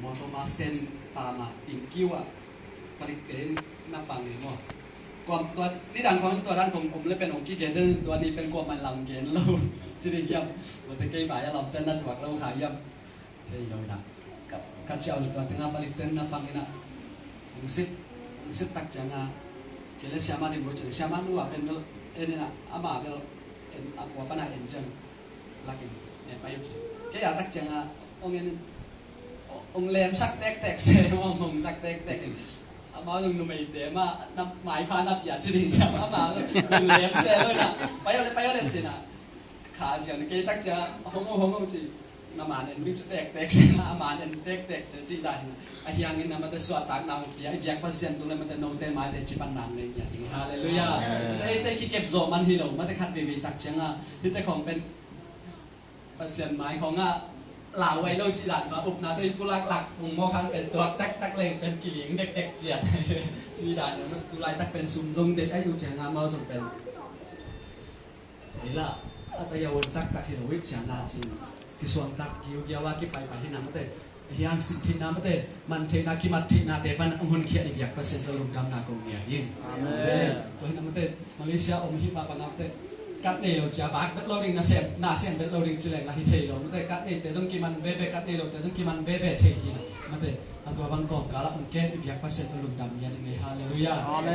มอโตมาสเตนตามาอิงคิวอ่ะผลิตเองนับปังเลยมั้งความตัวนี่ดังของตัวด้านผมเลยเป็นองค์กิเกนตัวนี้เป็นความมันลำเกนเราจะได้ยังวันที่เกี่ยบ่ายเราเต้นนัดวักเราขายยังใช่ยังนะกับเจ้าตัวที่งานผลิตเต้นนับปังนี่นะองค์สิตักจังอ่ะเกลือเสียมาดีกว่าจะเสียมาดูว่าเป็นเอ็นนี่นะอามาเป็นเอ็นอักว่าปนัดเอ็นจังลักกินเนี่ยไปอยู่แค่อยากตักจังอ่ะองค์นี้องเลมสักแตกเสียองสักแตกอามาลงนุ่มไอเดียมานับหมายพานับหยาดจริงๆอามาลงเลมเสียเลยนะไปเอาเลยสินะขาเสียงกี่ตักจะหงจีน้ำมันเอ็นวิ่งแตกเสียอามาเอ็นแตกเสียจีได้นะไอ้ยังนี่นะมันจะสวดต่างนางเปียยังเปอร์เซ็นต์ตรงนั้นมันจะโน้ตเต็มมาแต่จีบันนางเลยอย่างนี้ฮาเลลูยาแต่ขี้เก็บโซมันที่เราไม่ได้คัดเบบีตักเชียงอ่ะที่แต่ของเป็นเปอร์เซ็นต์หมายของอ่ะลาวไว้โลจิหลันมาอุปนาตัวผู้หลักมุมมองคันเป็นตัวตักเล็กเป็นกี่หญิงเด็กเปลี่ยนจีได้เนี่ยตัวลายตักเป็นซุ่มลงเด็กไอ้ยูเชียงงามมาจนเป็นนี่ละแต่ยาวันตักที่เราวิจารณ์จริงที่ส่วนตักเกี่ยวว่ากี่ไปที่น้ำมันเตะยังสิ่งที่น้ำมันเตะมันเทนาคิมัดที่นาเตะมันหุ่นเขียนอีกอย่างเปอร์เซ็นต์ตลุมดำนากงเนี่ยยิ่งตัวที่น้ำมันเตะมาเลเซียอมหิมาปนน้ำเตะกัดเนโรจะบักเบลโลริงน่าเสียงเบลโลริงจิเลงน่าฮิเทโลมันแต่กัดเนแต่ต้องกิมันเวกัดเนโลแต่ต้องกิมันเวเทกีนะมันแต่ตัวบางกองกาละมันแก้อีกอย่างเปอร์เซ็นต์ตลุมดำเนี่ยในฮาเลลูยาอาเม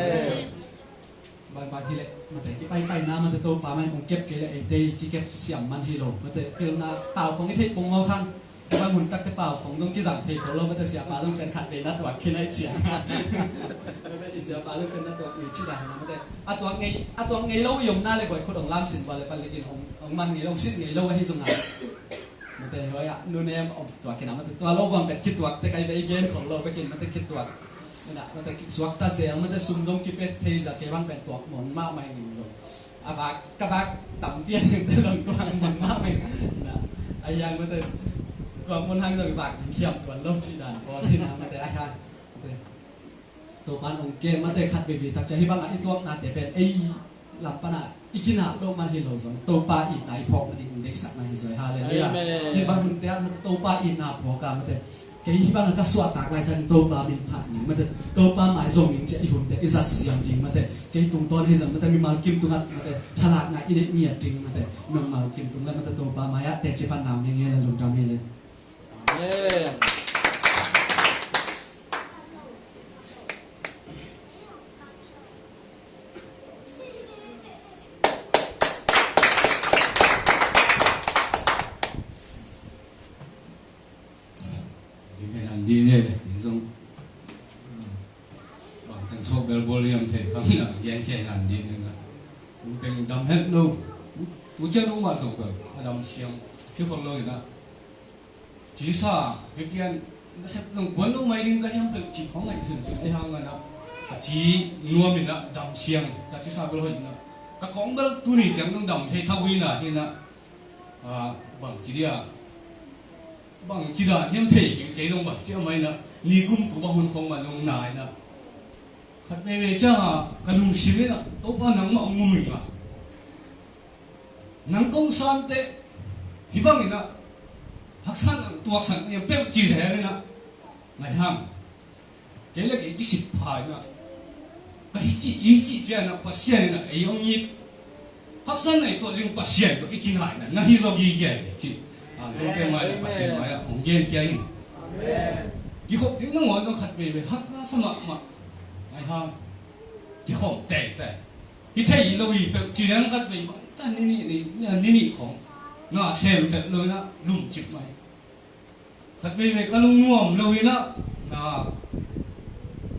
นบางทีเลยมันแต่ไปน้ำมันแต่ตัวป่ามันคงเก็บเกลือไอเตยที่เก็บเสียมมันฮิโลมันแต่เกลือน้ำเปล่าของที่ปงเอาข้างบางหุ่นตักแต่เปล่าของต้องกิสั่งเพลของเรามันแต่เสียปลาต้องเป็นขัดเป็นนัดตัวขี้ในเสียงไม่เป็นเสียปลาต้องเป็นนัดตัวอยู่ที่ไหนนะมันแต่ตัวไงเรายมหน้าเลยกว่าคนของล่างสินว่าเลยปันเลยกินของมันนี่เราสิ้นไงเราให้สงบมันแต่ว่านู่นเนี่ยตัวกินมันแต่ตัวเราความเป็นคิดตัวแต่ใครไปเกณฑ์ของเราไปกินมันแต่คิดตัวนั่นแหละมันแต่สวักตาเสียมันแต่ซุ่มดงกิเป็ดเทจากเกบังเป็นตัวหมุนมากไม่หนึ่งส่วนอาบักกระบักต่ำเตี้ยแต่ตัวหมุนมากไม่นะไอ้ยังมันแต่ตัวมันทั้งตัวบักเขียบตัวโลจีดันพอที่น้ำมันแต่ละค่ะตัวปานองเกมมันแต่ขัดเบบีตักใจให้บางอันที่ตัวนาแต่เป็นไอ้หลับปนาอีกินาโลมันเห็นเราสองตัวปลาอีกไหนพอกมันอีกเด็กสักมาเห็นสวยฮาเลยเนี่ยนี่บางคนแต่มันตัวปลาอีกนาพอกันมันแต่แกที่บางก็สวดตักไรทั้งตัวปลาบินผ่านนี่มันแต่ตัวปลาหมายส่งยิงจะอีหุ่นแต่อิสัตเสียงยิงมันแต่แกตรงต้นให้สมมันแต่มีมากิมตรงนั้นมันแต่ฉลาดนะอีเด็กเงียบจริงมันแต่มันมากิมตรงนั้นมันแต่ตัวปลาหมายแต่เจ็บปานน้ำอย่างเงี้ยเลยลงดำเลยดีเนี่ยนี่ส่งบางทั้งโซเบลบอลยังเท่ข้างหน้าแย่งแค่งานดีนึงนะกูเป็นดำเฮ็ดดูกูจะรู้ว่าตัวแบบดำเสียงที่คนเราเนี่ยจีซ่าเพียงนั่นใช่ต้องกวนรู้ไหมดิก็ยังเป็นจีของไงสุดไอ้ทางนั้นนะจีนัวมินะดำเสียงแต่จีซ่าก็เลยนะก็ของเบลตัวนี้จังต้องดำเท่ทวีนะที่นะบางจีเดียบางจีดายังเที่ยงใจลงแบบเจ้าไม่นะนี่กุมตัวบางคนคงมาลงนายนะขัดไปเวจ้ากันลุงชิมนะตัวพ่อหนังมาองมุมิมาหนังกงสันเตะฮิบังนี่นะหักสันตัวหักสันยังเปรี้ยวจีแท้เลยนะไงห้ามเกล็ดกี่สิบพายนะก็อีจีเจ้านะปัสเซียนนะไอ้ยงยี่หักสันไอ้ตัวจึงปัสเซียนก็อีกินหายนะนั่นฮิโซกีเกย์จีตัวแกมาเนี่ยภาษาไทยอ่ะองเกนที่ไอ้กี่คนที่น้องว่าต้องขัดไปฮักสมัครมาไอ้ห่างกี่คนแต่ที่ไทยเราอีกจีนขัดไปแต่นี่ของน่าเชื่อแบบเลยนะลุ่มจิบไหมขัดไปก็ลุ่มน่วมเลยนะ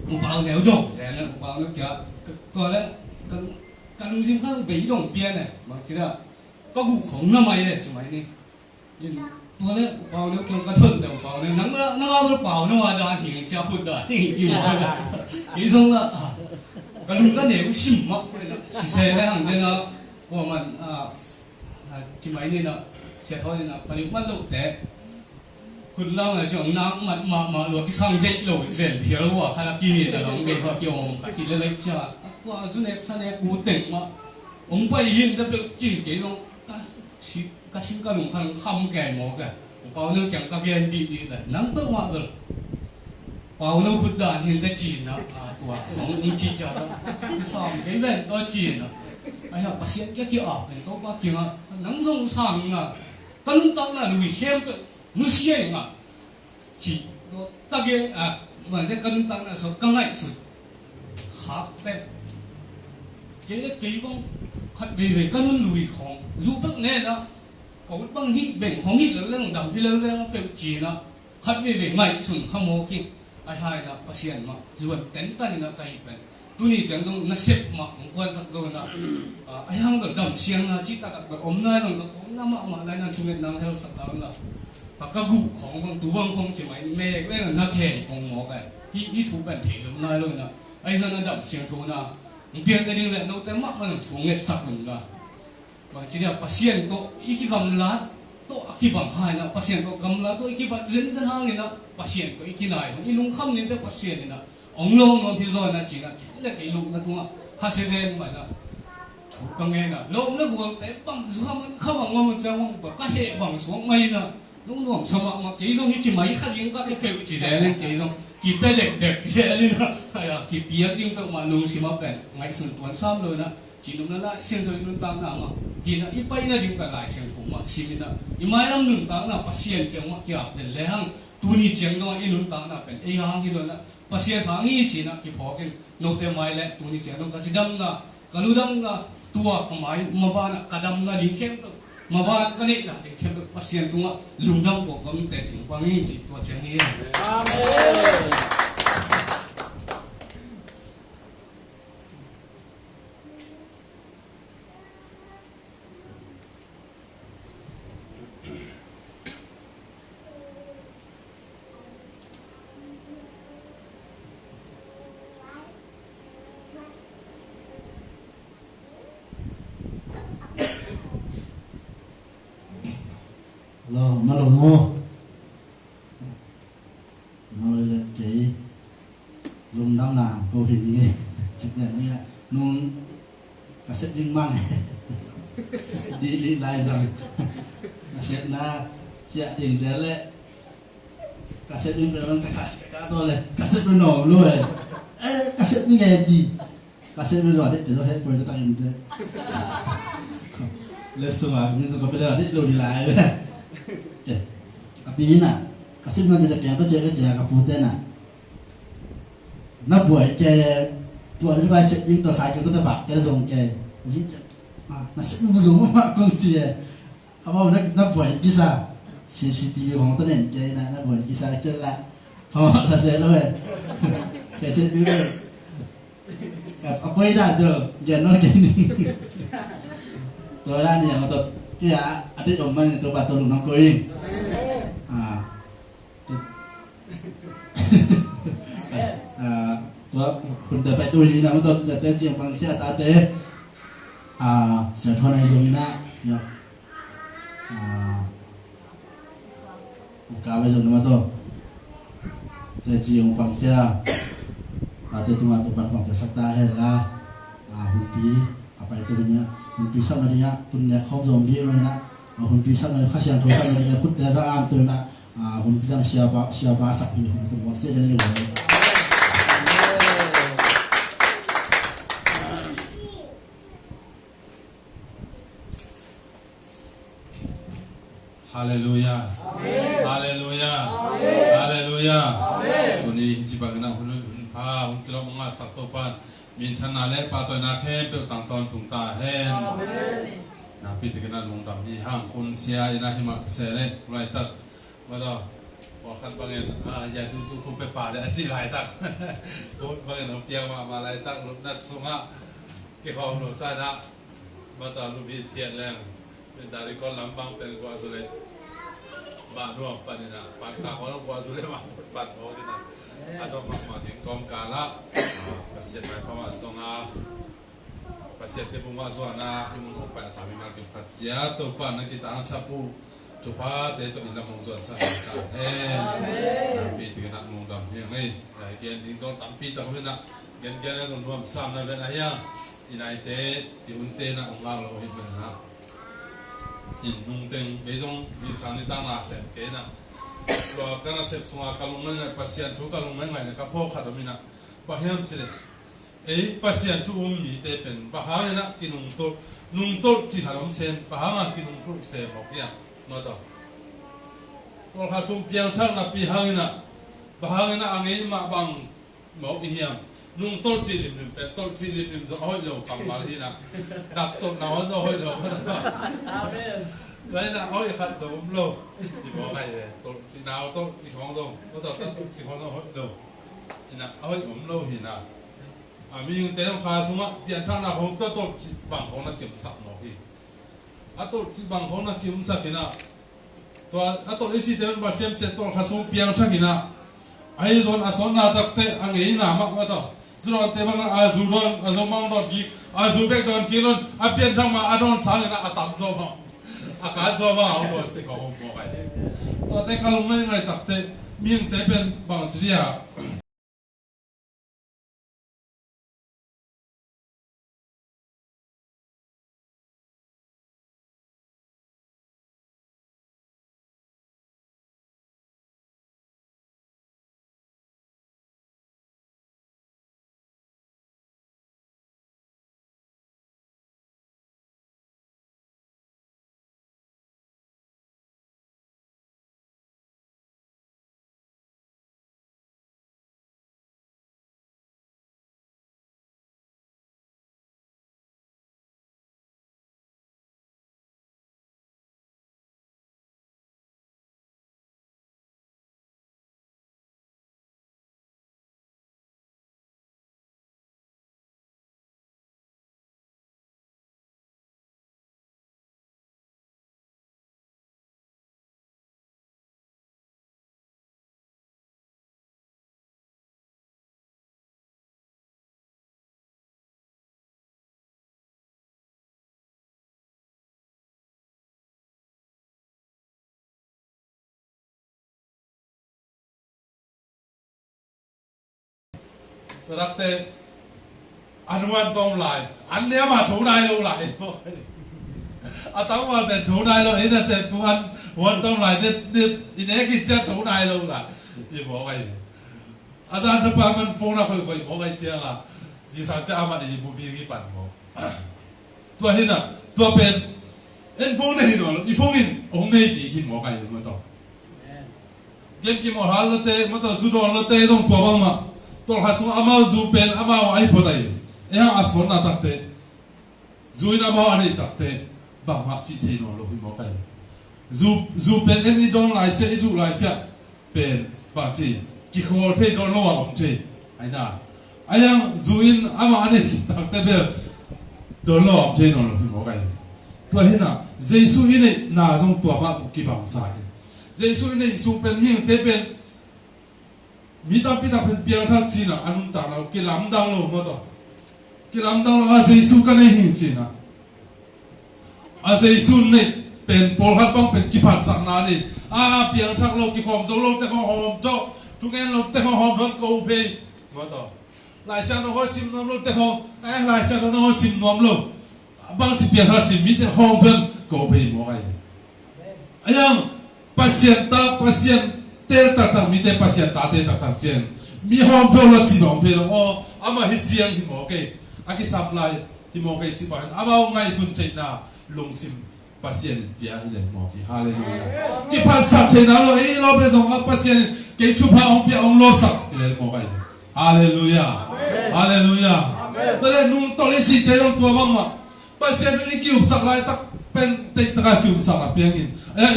อุปาเหนียวดงแต่เนี่ยอุปาเนี่ยแกตัวแล้วก็ลุ่มซิมข้างไปดงเปียเนี่ยบางทีละก็กูของน้ำไม่เลยใช่ไหมนี่ตัวเนี้ยเปล่าเนี่ยเกี่ยวกับทุนเดี๋ยวเปล่าเนี่ยนั่งเราเปล่าเนี่ยว่าได้หิ้งจะขุดได้หิ้งจิ้มได้ที่ส่งละก็ลุงก็เนี่ยชิมมั้งเลยนะสิเซ่ได้หังเนี่ยนะว่ามันที่ไม่เนี่ยนะเสียท้อเนี่ยนะปนิมันลุแต่คุณเล่าเนี่ยจังนักมาหลวงที่สร้างเด็กหลวงเสียนเพียรว่าขณะกี้เนี่ยเราเด็กเขาเกี่ยวกับที่เล็กๆจ้ะตัวจุนเอกสันเนี่ยกูเต็งมาผมไปยินแต่เป็นจีเกยงก็ชิมกันของคำแก่หมอแกผ bảo nó chẳng các cái đi đi là nắng bớt hoa rồi bảo nó khut đàn hiện tại chỉ nó tuổi không chỉ cho đó xong cái về tôi chỉ nó ai học bác sĩ cái kia ở bên tôi bác kia nắng rong sang à cân tăng là lùi xem tự nu xe mà chỉ ta kia mà sẽ cân tăng là số cân lại sự khác bên cái bông khát về cân lùiของgiúp bác nên đó có băng hít bệnh không hít là lên đầm đi lên biểu chỉ nó khát về mày sủng không mua khi ai hai là bác sĩ mà ruột tén tan là cái bệnh tôi nghĩ rằng nó xếp mà không quan sát rồi là ai hăng được đầm xiang là chỉ ta đặt ốm nơi nó cũng nằm mà lại là chúng mình nằm theo sắc đó là và cái gùของตัวของchỉ mấy mẹ cái là nó thể cùng một cái hi thủ bệnh thể giống nơi luôn là ai giờ nó đầm xiang thôi là biết cái điều này nó tới mắc mà nó thủ nghệ sắc mình là và chỉ là patient to iki gam lá to aki bang hai na patient to gam lá to iki ba zen zen hang ni na patient to iki nai i lung kham ni te patient ni na ong long no thi zo na chỉ là cái lung na tunga kha se zen ma na thu ka nge na lo na gu te bang zu kham kham ang ngom chang ba ka he bang su mai na lung lung sama ma ke zo ni chi mai kha ling ka ke pe chi ze len ke zo ki pe dek ze ni na ya ki pia ding pe ma lung si ma pen ngai sun tuan sam lo na chỉ đúng là lại xem thôi luôn tăng nào mà thì là ít bay là những cái lại xem thủ mà xin là ít mai năm luôn tăng là patient chẳng mà kia để lấy hàng tu ni chẳng đâu ít luôn tăng là bên ấy hàng thì luôn là patient hàng ấy chỉ là cái phổ cái nộp tiền mai lại tu ni chẳng đâu cái gì đâm là cái lu đâm là tua cái mai mà ba là cái đâm là đi khéo mà ba cái này là đi khéo patient tua lùng đâm của cái mình chỉ quang ấy chỉ tua chẳng nghe. Amen. lo nó là ngô nó là cái lùng đâm nào cô hình như chụp nhận như là luôn cả set linh măng đi lại rằng set na set đỉnh đấy lệ cả set linh rồi cả tôi này cả set nó nổ luôn cả set như nghe gì cả set rồi đấy để nó hết rồi cho tăng đấy lên xuống à nhưng mà bây giờ đấy đi lại tapi na kasi mo jajak ya to jere jaya kapute na na buai ke tu ani ba se ing to sai ke to ba ke zong ke ji na se mo zong ma kong ji e aba na buai ki sa CCTV hong to nen ke na buai ki sa ke la ha sa se lo e se bi le apa ida do je no ke ni to la ni ma to kia adik oman itu batu lunang koin tua kun dapat tu ni nama tu dapat jiang pang kia tate sesuatu yang jomina ya buka betul nama tu jiang pang kia tate tu mah tu pang pang sakta hela hunti apa itu punya hunti sama dia punya kaum zombie mana hunti sama khasian tu sama dia kut dia zaman tu na hunti yang siapa asak ni hunti masih jadi ni. Haleluya, haleluya, haleluya. Tuni jibagna hulu kilo mga satopan mintan nale patoy na kem pe tangton tungta hen. Na piti kena lungdam hi hang kun sia ina hima sele kulai tak wado wakat bangen ya tu ku pe pa de aji lai tak ko bangen om tiang ma lai tak lup nat sunga ke khom lo sa na bata lu bi chen lengเป็นdari kon lambangเป็นกว่าสุดเลยบ้านรวมปันนี่นะปากข้าวของกว่าสุดเลยมาปันโอ้ดินะอันนั้นมาถึงกองกาละประเสริฐไปเพราะว่าสงอาประเสริฐที่ผมว่าส่วนนะที่มึงออกไปทำให้มาเก็บขัดเจ้าตัวปันนั่นkita angsa pu tuh pada itu ilah mengzuan saya tapi tidak nak mengundang yang ni gian di zon tampi tak boleh nak gian zon tuam sam na ben ayah inai te di unte nak ongal lo hit ben nak in nung teng bezong di sani tang na se ke na lo kana sep sunga kalung ngai pasian tu kalung ngai na kapo khadomina pahiam sile ei pasian tu mi te pen bahang na kinung to nung to chi halom sen bahang kinung to se bok ya no to ko khasum piang thang na pi hangina bahang na angei ma bang mo hiam nung to chi lim pe to chi lim zo hoi lo pang ma hi na dak to na ho zo hoi lo amen lấy là ôi khát giống lâu thì có ngày tôi chỉ nào tôi chỉ khoan rồi tôi tập tôi chỉ khoan rồi hết đâu thì là ôi ốm lâu thì là mình tới ông khá xuống á tiền thang nào không tôi chỉ bằng không là kiểm soát nó thì tôi chỉ bằng không là kiểm soát cái nào tôi chỉ tới mà xem tôi khá xuống tiền thang cái nào ai rồi son nào tập thế anh ấy nào mà tôi rồi thế bằng rồi mong đón kí rồi biết đón kí luôn tiền thang mà đón sáng là tạm rồi màอาการซ้อมเอาหมดจะขอผมบอกไปตอนแต่เขาลงไม่ไงตัดเตะมีอย่างเตะเป็นบางทีอ่ะ รักเตอันวันตรงไหลอันเนี้ยมาถูได้ลงไหลอาตั้งวันแต่ถูได้ลงนี่นะเสร็จทุกอันวันตรงไหลเนี่ยอินเอกกิจจะถูได้ลงไหลยี่บอกไงอาจารย์ทุกปามันฟงนะคุยบอกไงเจ้าละจีสังจะเอามาดีบุบีกี่ปันบอกตัวหินอ่ะตัวเป็นเอ็นฟงในหินหรออีฟงหินองค์ในกี่หินบอกไงมันต่อเกมกี่หมดฮัลโหลเตมันต่อสุดฮัลโหลเตต้องตัวบ้างมาตัวหัดส่งอามาจูเป็นอามาไอ้พอได้เอ้าอาสนนาตักเตจูอินามาอันนี้ตักเตบางมาจิตเฮโนโลหิมอไปจูเป็นเอ็นนี่โดนไล่เสียอีดูไล่เสียเป็นบางจีกิโคเทโดนโลวะผมเทไอ้น่ะไอ้ยังจูอินอามาอันนี้ตักเตเบลโดนโลวะเทโนโลหิมอไปตัวเห็นน่ะเจสุอินนี่น่าจงตัวมาตุกิบังสายเจสุอินนี่จูเป็นมิ่งเตเป็นมีตาพิทักษ์เป็นเปียงทักจีน่ะอันนั้นต่างเรากิลำดังโลมาต่อกิลำดังเราอาเจสุกันเองจีน่ะอาเจสุนี่เป็นโพลฮัดบ้างเป็นกิพัดสักนานี่เปียงทักเรากิหอมโจโลแต่เขาหอมโจทุกแง่เราแต่เขาหอมนั้นกูเพย์มาต่อหลายเช้าเราก็ซิมน้ำโลแต่เขาหลายเช้าเราก็ซิมน้ำโลบางทีเปียงทักจีมีแต่หอมเป็นกูเพย์มองไงไอ้ยังพัศยันตาพัศยันเตะตักมีแต่ภาษาตาเตะตักเจนมีห้องเปล่าจีนห้องเปล่าอามาฮิตเสียงหิมโอเคอากิสับไลหิมโอเคจีบานอามาไงสุนเจน่าลงซิมภาษาเปียหิเลมโอเคฮาเลลูยากิภาษาเจน่าเราเราเป็นสองภาษาเกจุพาองเปียองลบสักหิเลมโอเคฮาเลลูยาฮาเลลูยาแต่นุ่งตอลิจิเตยองตัวบ้างมาภาษาอีกิวสักไลตักเป็นเตะตะกิวสักเปียงิน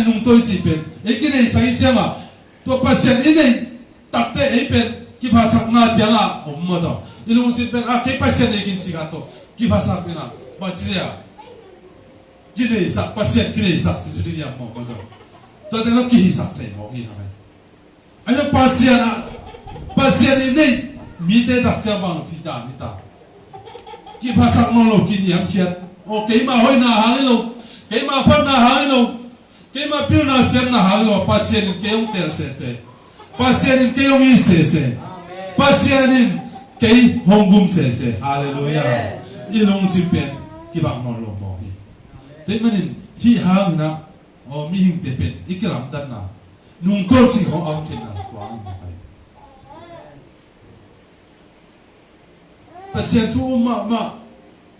นุ่งตัวลิจิเป็นอีกินไอ้สักเจ้ามาตัวภาษาอินนี่ตัดเตะไอ้เป็นกี่ภาษาหน้าเจ้าละผมมาต่ออินุสิเป็นกี่ภาษาเนี่ยกินจิกันตัวกี่ภาษาเป็นอะไรมาเชียกี่เดือนสักภาษากี่เดือนสักที่สุดที่ยังมองมาต่อตัวเด็กเรากี่สักเลยมองกี่ทำไมไอ้ตัวภาษานี่มีแต่ดักเจ้าบางจีดานี่ตากี่ภาษาโนโลกี่ยังเขียนโอเคมาห้อยหน้าหางโลกี่มาพันหน้าหางโลกี่มาพิวนาเสียงนาหางโลภาษานี่เกี่ยวเตลเสเสภาษานี่เกี่ยวมีเสเสภาษานี่เกี่ยวฮงบุมเสเสฮาเลลูยาอีลงสิเป็นกี่บางนอนลงบอกนี่แต่มันนี่ hi hang na o mi hing te pen ikelam dan na nung tol chi ho au thin na kwa ngai pasien tu ma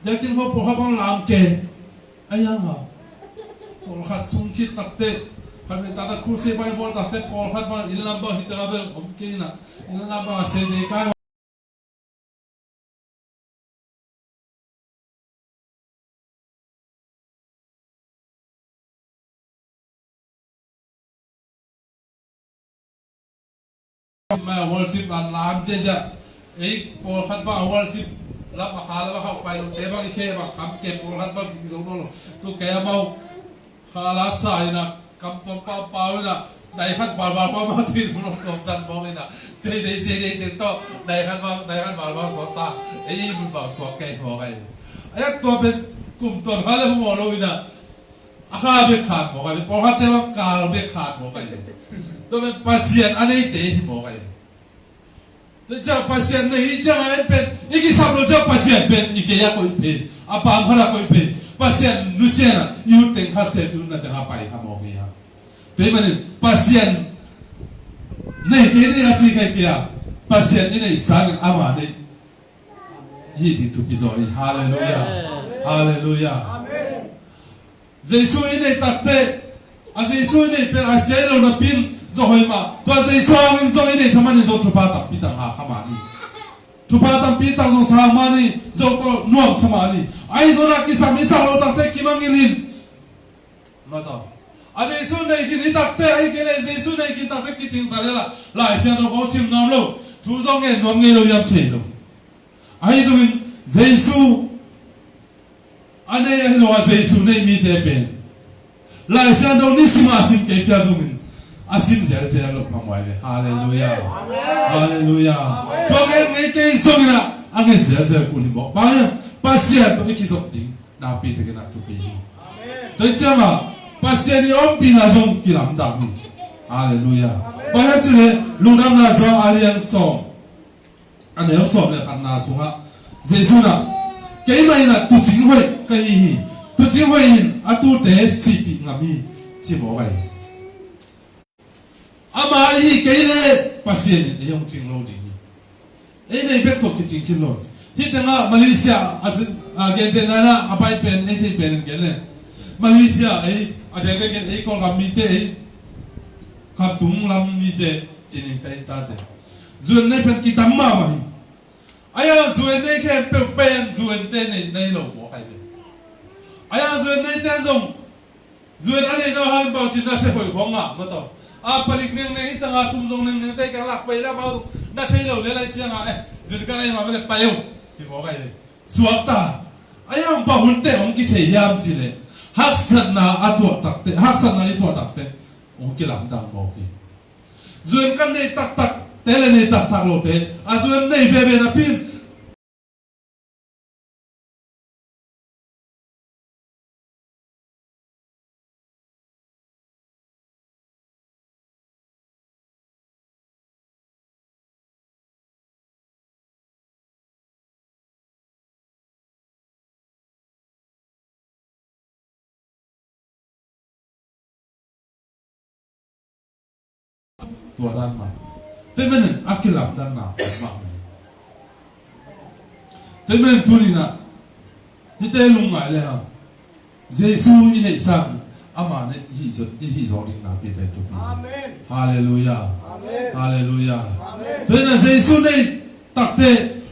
yakin ho po ha bang lam ke ayang ha por khat sung kit takte kami tata kursi bai bol takte por khat ba ilam ba hitavel omke na ilam ba se de kai ma worship an lam je ja ei por khat ba worship la ba khala ba ha pai te ba ke ba kam ke por khat ba ding zo no tu ke mau khala sai na kam to pa pa na dai khat ba ba ma tin mo to san bo na se dei te to dai khat ba so ta ei bu ba so ke ho kai ayak to be kum to khala mo lo ina akha be khat mo kai por khat te ba kal be khat mo kai to be pasien anei te mo kai这pasien nei cha ai pen iki sablo cha pasien pen iki ya koi pe apa phara koi pe pasien nu sena yu teng kha se yu na ta pai ha mo ya te manin pasien nei te ni a chi kai kia pasien ni nei sang ama nei yi ti tu pi zo hallelujah hallelujah amen jesu nei takte a jesu nei pe a selo na pin zo hoi ma to zai song in zo ini thaman zo thupa ta pi tang ha khama ni thupa tam pi tang zo sa ma ni zo to nuam sama ni ai zo na ki sam isa lo tak te ki mang in ma to a zai su nei ki ni tak te ai ke le zai su nei ki tak te ki ching sa le la lai sia no go sim nam lo thu zo nge nuam nge lo yam che lo ai zo in zai su ane ya no a zai su nei mi te pe lai sia no ni sima sim ke pya zo min asim zer zer lo pamwai le hallelujah hallelujah to nge ke songina ange zer zer ku ni mo ba pasia to ki so ding na pi te na tu pi amen to chama pasia ni om pi na song ki lam da ni hallelujah ba ya chile lu nam na so alian song ane om so le khan na su ha jesu na ke mai na tu jing hui kai hi tu jing hui atu te si pi ngami chi mo bai ama hi keile pasien e yong ching lo ding e nei bet to ki ching kin lo hi tanga Malaysia gen te na apai pen e chi pen gen le Malaysia e a de gen e ko ram mi te e ka tum lam mi te chini tai ta te zuen nei pen ki tam ma ma hi aya zuen nei ke pe pen zuen te nei lo mo kai te aya zuen nei ten zong zuen ane no han bao chin na se hoi khong a ma to a palik neng neng tanga sum jong neng te ka lak pai la ba na thei lo le lai chiang a jun ka nei ma le pai yo ki bo kai le suak ta ayam ba hun te ong ki thei yam chi le hak san na atu tak te hak san na itu tak te ong ki lam dang mo ki jun kan nei tak tak te le nei tak tak lo te a jun nei ve ve na pin tua dan ma te men akilam dan na ma te men tulina ni te lung mai le ha jesu ni nei sang ama ne hi zo ding na pi te tu amen hallelujah amen hallelujah amen te na jesu nei tak te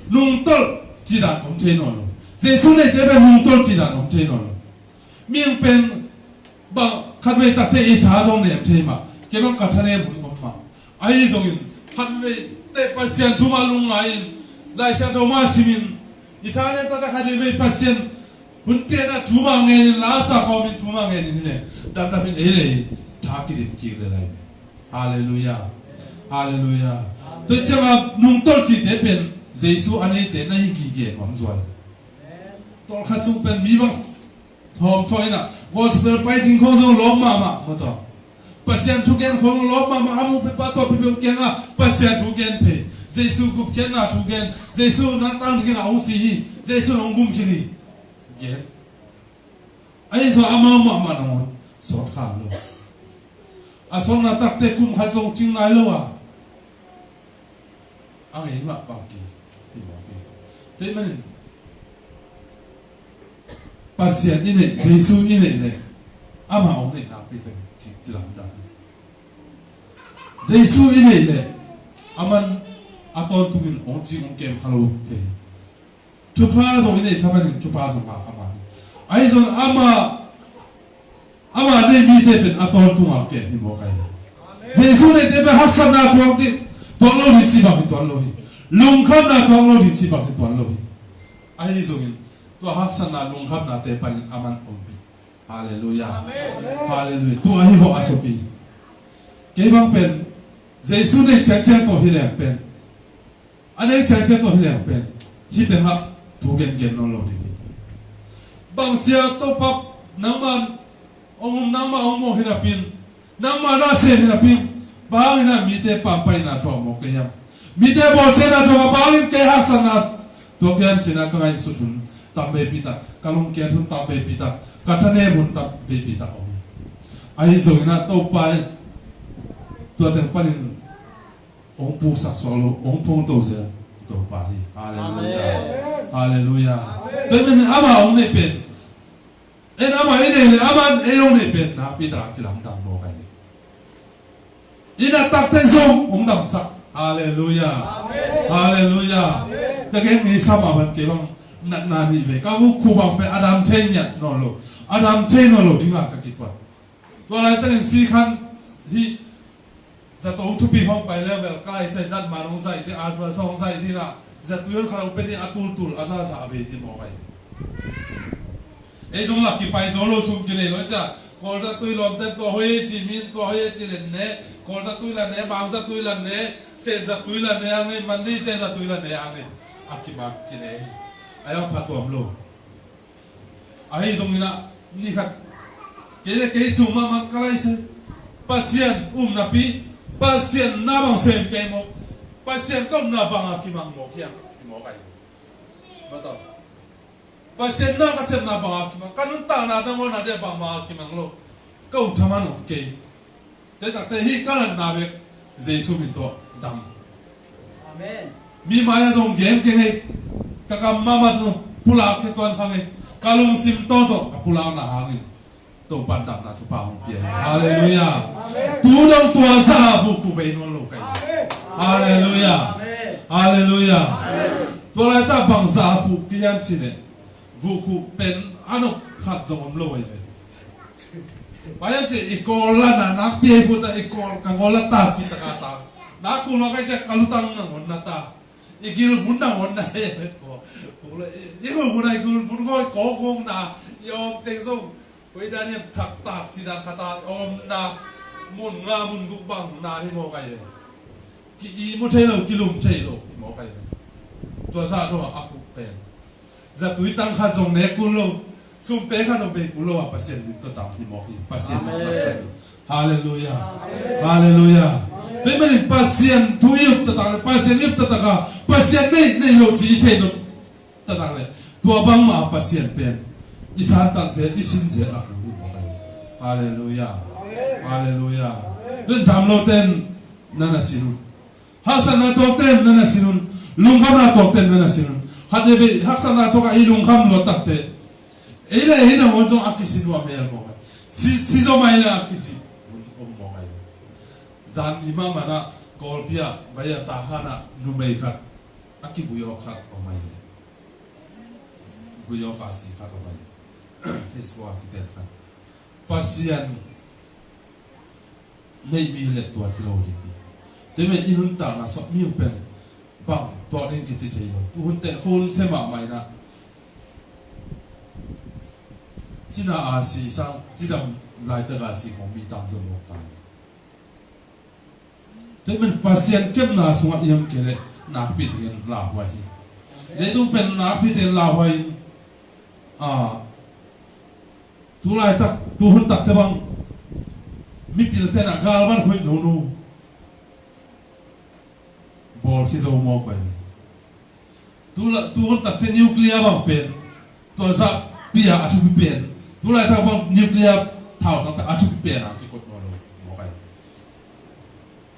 lung tol chi dan kom the no lo jesu nei te be lung tol chi dan kom the no lo mieng pen ba khat we tak te i tha jong ne the ma ke bang ka thane bu ma ai zongin han we te pasien tu ma lung ai lai sia do ma simin italian ta ka de we pasien hun pe na tu ma nge ni la sa ko min tu ma nge ni le da da min ele ta ki de ki le lai hallelujah hallelujah to chama nung tol chi te pen jesu anei te na hi ki ge mam zoi tol kha chung pen mi ba thom thoina gospel fighting ko zo lom ma to pasien tu gen khong lo ma amu pe pa to pe ken a pasien tu gen pe jesu gup ken na tu gen jesu na tang gen au si jesu ong gum kini gen ai zo ama ma no sốt khá luôn à xong là tắc tê cùng hạt giống chinh lại luôn à anh ấy mà bảo kì thế mà pasien ini Yesus ini ne ama ông này nào bây giờ kì làm ra Yesus ini ne aman aton tumin ông chỉ ông kem halu thế chụp phá rồi này chụp anh chụp phá rồi mà ama ai rồi ama này bị thế bên aton tung à kì ni mo cái Yesus này thế bên học sinh nào tuang lo đi chỉ bằng tuang lo lung kham na tuang lo đi chỉ bằng tuang lo ai rồi tua hak sana lung kham na te pan aman ompi hallelujah hallelujah tua hi ho atopi ke bang pen Jesu ne chacha to hi le pen ane chacha to hi le pen hi te ma tu gen no lo ni bang chia to pap naman nama ong hi na pin nama na se hi na pin bang na mi te pa pai na tho mo ke yam mi te bo se na tho bang ke hak sana to gen china ka ngai su chun tambe pita kalung kia thun tambe pita katane mun tambe pita omi ai zoina to pai to ten panin ong pu sak solo ong pong to se to pai hallelujah hallelujah temen ama ong ne pen en ama ine le ama e ong ne pen na pita kilam tam mo kai ina tak te zong ong dam sak hallelujah hallelujah ka gen ni sama ban ke bang na ni ve ka vu khu bang pe adam chen nya no lo adam chen no lo dinga ka ki to lai ta si khan hi za to thu pi hong pai le bel kai sai dat ma rong sai te alpha song sai thi na za tu yon khara pe ni atul tul asa sa be ti mo bai e jong la ki pai zo lo sum ki ne lo cha ko za tu lom te to hoi chi min to hoi chi le ne ko za tu la ne bang za tu la ne se za tu la ne angai mandi te za tu la ne angai akima ki ne ayam patuam lo ai zong ina ni khat ke suma mang kalai se pasien na pi pasien na bang sem ke mo pasien kom na bang akimang mo kiang mo kai betul pasien na ka sem na bang akimang kanun ta na da mo na de bang ma akimang lo kau thamano ke te tak te hi kalan na be Jesu min to dam amen mi maya zong gem ke he kakam mama tu pula ke tuan kami kalung sim toto kapula na hangin to pandang na tu pahong pia haleluya tu dong tua sa buku veino lo kai haleluya haleluya tu lai ta bang sa fu kiam chine buku pen anu khat jong lo ai bayam chi ikola na nak pie puta ikol kangola ta chi ta kata na ku lo kai cha kalutang na on na ta igil vunda on na he ko ko le igil vunda igil vun ko kong na yom teng song với đàn em thạc tạc chỉ đàn khata ôm na mun nga mun gục bằng na hi mo cái ki i mo thelo ki lum thelo mo cái tua sa ro aku pen za tui tang kha jong ne ku lo sum pe kha jong pe ku lo pasien ni to tam hi mo hi pasien hallelujah hallelujah thế mình pasien tu yêu ta tang pasien yêu ta ka pasien nei lo chi the no ta tang le tua bang ma pasien pen isan tak se isin je ak hallelujah hallelujah den damlo ten nana sinun hasan na to ten nana sinun lungham na to ten nana sinun hadebe hasan na to ka ilungham lo tak te ele hina wonjong akisin wa mel mo si zo mai na akisi mo kai zan di mama na kolpia baya tahana numei khat akibuyo khat o mai buyo kasi khat o mai Iswa kita kan pasien nei mi le tua chi lo ri te me inun ta na so mi pen bang to ning ki chi thei lo tu hun te khun se ma mai na china a si sang chi dam lai ta ga si kong mi tam zo lo ta te men pasien kem na so yam ke le na pi thien la hwai le tu pen na pi thien la hwai tu lai tak tu hun tak te bang mi pil te na gal ban khoi no no bor ki zo mo pai tu hun tak te nuclear bang pen to za pia atu pen tu lai tak bang nuclear thảo nó phải áp dụng bền à cái cột nó rồi một cái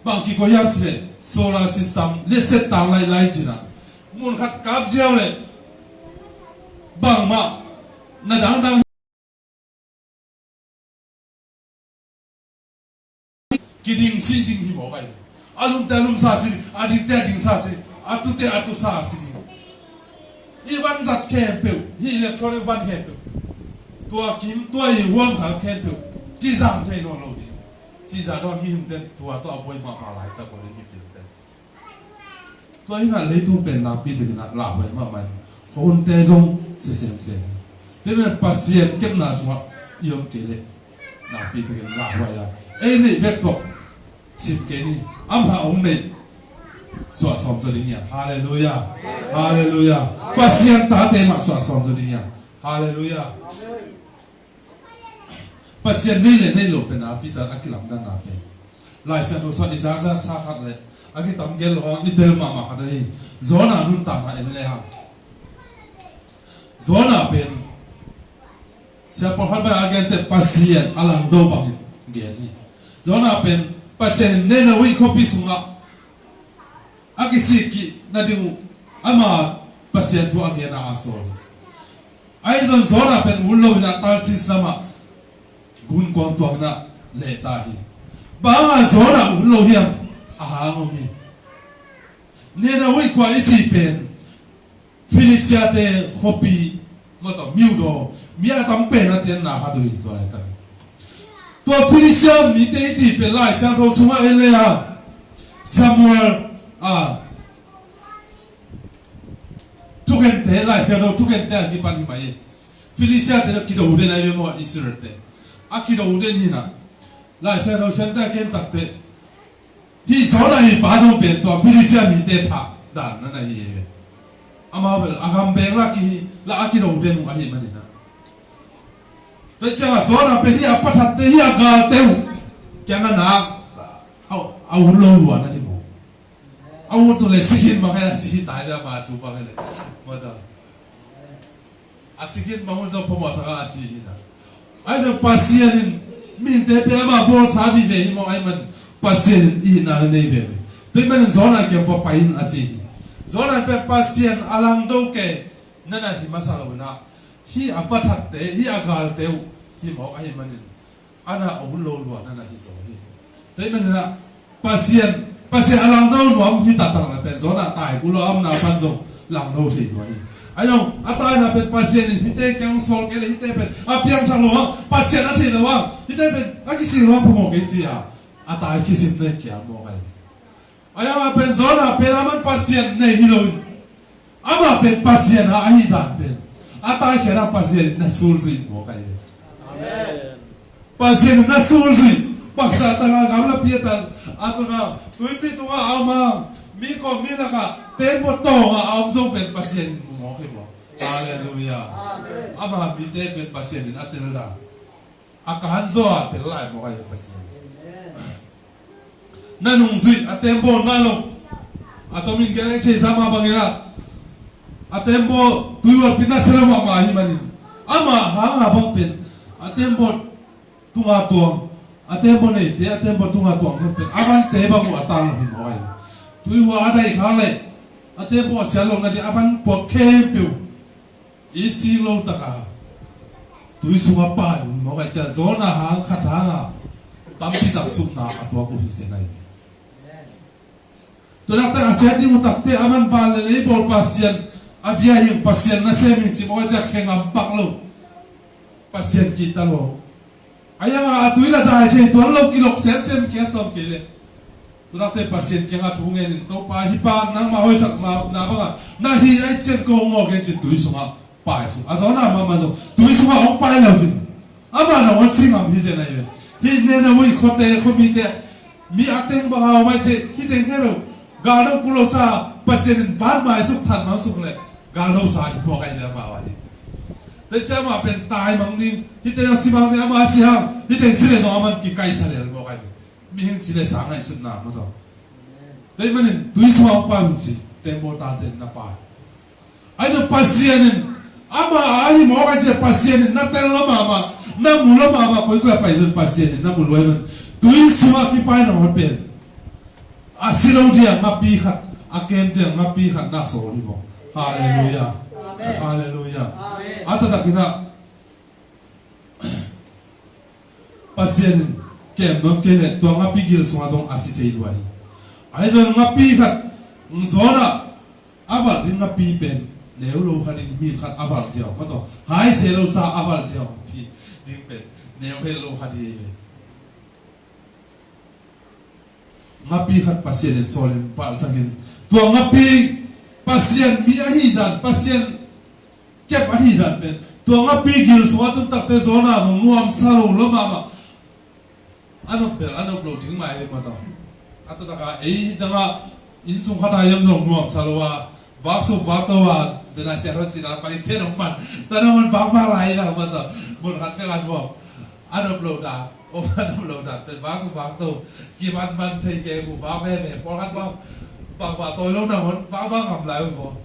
bằng cái coi yam chứ solar system lấy set tăng lại chứ na muốn khát cáp gieo này bằng mà na đang cái đình si đình hi một cái alum sa si adik te ding sa si atu sa si iwan zat khem pe hi electronic van khem pe tua kim tua yi wang khal khem pe ki zam the no lo di chi za do mi hum ten tua to boy ma lai ta ko ni pi ten tua hi na le tu pen na pi de na la boy ma mai hon te zong se se te ne pasien kem na so yom ke le na pi de la wa ya ei ni bet to sim ke ni am ha ong ne so som cho đi nhỉ hallelujah hallelujah pasien ta te ma so som cho đi nhỉ hallelujah pasien nei lo pe na pi ta akilam dan na pe lai sa no so ni sa khat le aki tam gel ho ni tel ma khat dei zona nun ta ma en le ha zona pen sia por har ba agente pasien alang do bang ge ni zona pen pasien ne na wi ko pi sunga aki siki na dingu ama pasien tu age na asol ai zon zona pen ullo na tal sistema gun kwang tuang na le ta hi ba nga zona ullo hiam a ha ngo mi ne na wi kwa ichi pen Felicia te hopi mo to miu do mia tam pen na ten na ha do to lai ta to Felicia mi te ichi pen lai sang tho chunga ele ha Samuel tuken te lai sang tho tuken te ki pan mai Felicia te ki do de na yo mo Israel te aki do de ni na lai sang tho sen ta ken tak te hi so na hi ba zo pen to Felicia mi te tha dan na na hi ama bel agam beng la ki la aki do de nu ahi mani na te cha so na pe hi apathat te hi aga te kya na au lo lu na hi mo au to le sikin ma ka chi tai da ma tu pa le mo da asikin ma mo zo po mo sa ka chi na ai zo pasien min te pe ma bol sa vi ve mo ai man pasien I na ne ve te man zo na ke po pa in a chi zona pe pasien alang do ke nana hi masala na hi apathat te hi agal te hi mo ai manin ana obulo lo nana hi so hi te man na pasien alang do no hi ta tang na pe zona tai ku lo am na pan zo lang no thi no hi ayo atai na pe pasien hi te kyang sol ke hi te pe apiang chang lo pasien a thi lo wa hi te pe a ki si lo po mo ke chi a atai ki sin ne kya mo ai ayam pen zona pen aman pasien nei hiloi ama pen pasien ha ahi dan pen ata kera pasien na sulzi mo kai amen pasien na sulzi paksa tanga gamla pietan atuna tuipi tunga ama mi ko mi na ka tempo to am zo pen pasien mo kai mo hallelujah amen ama mi te pen pasien in atilda akahan zo atilai mo kai pasien nanung zui atembo nalo atomin geleng che sama bangera atembo tuyo pinasela ma mahi mani ama hanga bang pen atembo tunga tuang atembo nei te atembo tunga tuang pen aban te ba mu atang hi moi tuyo adai khale atembo selo ngadi aban po kempu isi lo taka tuyo sunga pa mo ga cha zona hang khatanga tampi tak sukna atwa ko hisenai tunak tak akhirnya mutakte aman balik lagi bol pasien abia yang pasien nasi minci mau ajak kengang bak lo pasien kita lo ayang atu ila dah aja tuan lo kilok sen kian som kile tunak te pasien kengang tungen to pa hipa nang mahoi sak ma na ba na hi ai chen ko ngo ke chin tui sunga pa su azo na ma zo tui sunga ong pa lo jin ama na wo sing am hi se na ye hi ne na wi khote khomi te mi ateng ba ha mai te hi teng ne lo galau kulo sa pasien van mai suk than ma suk le galau sa hi po kai le ma wa ni te cha ma pen tai mang ni hi te si mang ni ama si ha hi te si le so man ki kai sa le mo kai mi hin chi le sa ngai sut na mo to te man ni dui so pa mi chi te mo ta te na pa ai no pasien ama ai mo kai che pasien na te lo ma na mula mama koi koi pai zun pasien na muloi man tuin suwa ki pai na hot pen asilo dia ngapi khat akem dia ngapi khat na so ni bo hallelujah hallelujah ata takina pasien kem no kele to ngapi gil so azong asite luai ai zon ngapi khat zona abal din ngapi pen nếu lâu khăn đi mi khăn abal chiao mà to hai xe lâu sa abal chiao thì đi pen nếu hết lâu khăn đi ngapi khat pasien solen pal changin tua ngapi pasien mi ahidan pasien kep ahidan pen tua ngapi gil swatun takte zona hong nuam salo lo mama ano pel ano bloating mai ma to ata taka ei danga insung khata yam dong nuam salowa vaksu vaktowa dena seron china palite no pan tanamon bakba lai la ma to mon khat pe lan bo ano bloda o ano bloda pen vaksu vakto ki ban ban thei ke bu ba ve ve pol khat ba ba tôi lâu nào muốn ba ngầm lại không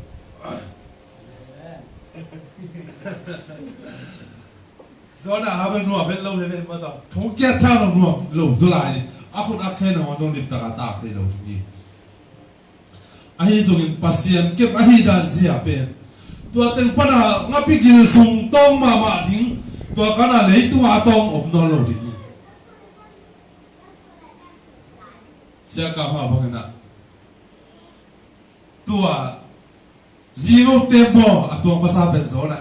do là hai bên nuông bên lâu lên mà tao thốn két sao nó nuông lủng cho lại ác hút ác khen nó trong điểm tạc tạc thì đâu gì anh dùng pasien kẹp anh đàn gì à bên tua từng phần à ngáp bị kêu sùng tông mà thính tua cái nào lấy tua tông ốm nó lâu đi sẽ cảm hóa bằng cái nào tua zero tempo atuang pasabet zona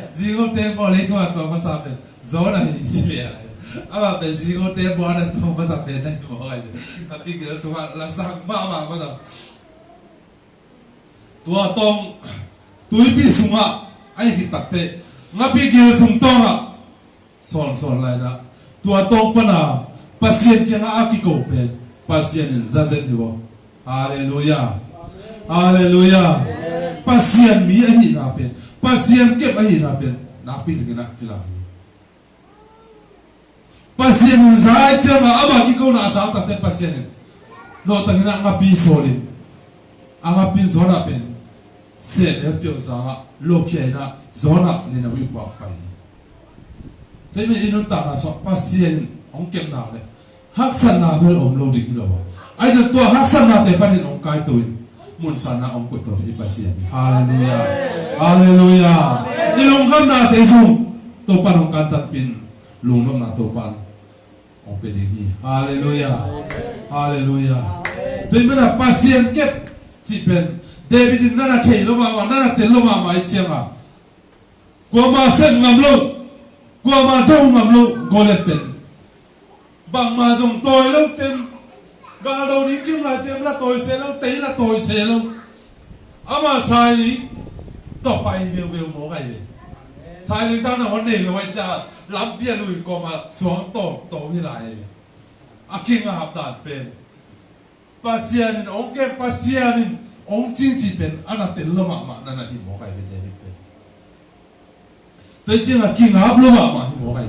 zero tempo leko atuang pasabet zona isilia ama pe zero tempo ada atuang pasabet na mo ay tapi kira suha lasang ba ba tua tong tuipi sunga ay kitakte ngapi kira sungtonga son lai na tua tong pana pasien kya akiko pe pasien zazen dibo hallelujah hallelujah pasien mi ahi na pe pasien ke ahi na pe na pi tingna kila pasien zai chama aba ki ko na cha ta te pasien no tangina ngapi solin anga pin zona pe se e pyo za lo ke na zona ni na wi pa pai te me inu ta na so pasien ong kem na le hak san na bel om lo dik lo ai giờ tua hát san na te panin ong kai tuin mun san na ong ko to i pasien hallelujah hallelujah ilung kan na te sung to pan ong kan tat pin lung nom na to pan ong pe ni hallelujah hallelujah tuin bena pasien ket chi pen David na na chei lo ma na na te lo ma mai chianga ko ma sen ngam lo ko ma do ngam lo golet pen bang ma jong toy lo tem ga đâu đi kiếm lại tìm là tôi sẽ lâu tí là tôi sẽ lâu ama sai điต่อไปเร็วๆหมอไงเลยsai đi tao nào vấn đề rồi cha lắm bia lùi có mà xuống tổ như này aking à hợp đàn bên pasien ông cái pasien ông chính trị bên anh là tiền lo màนั่นlà thìหมอไงbên đây bên tôi chỉ là kinh hợp lo màหมอไง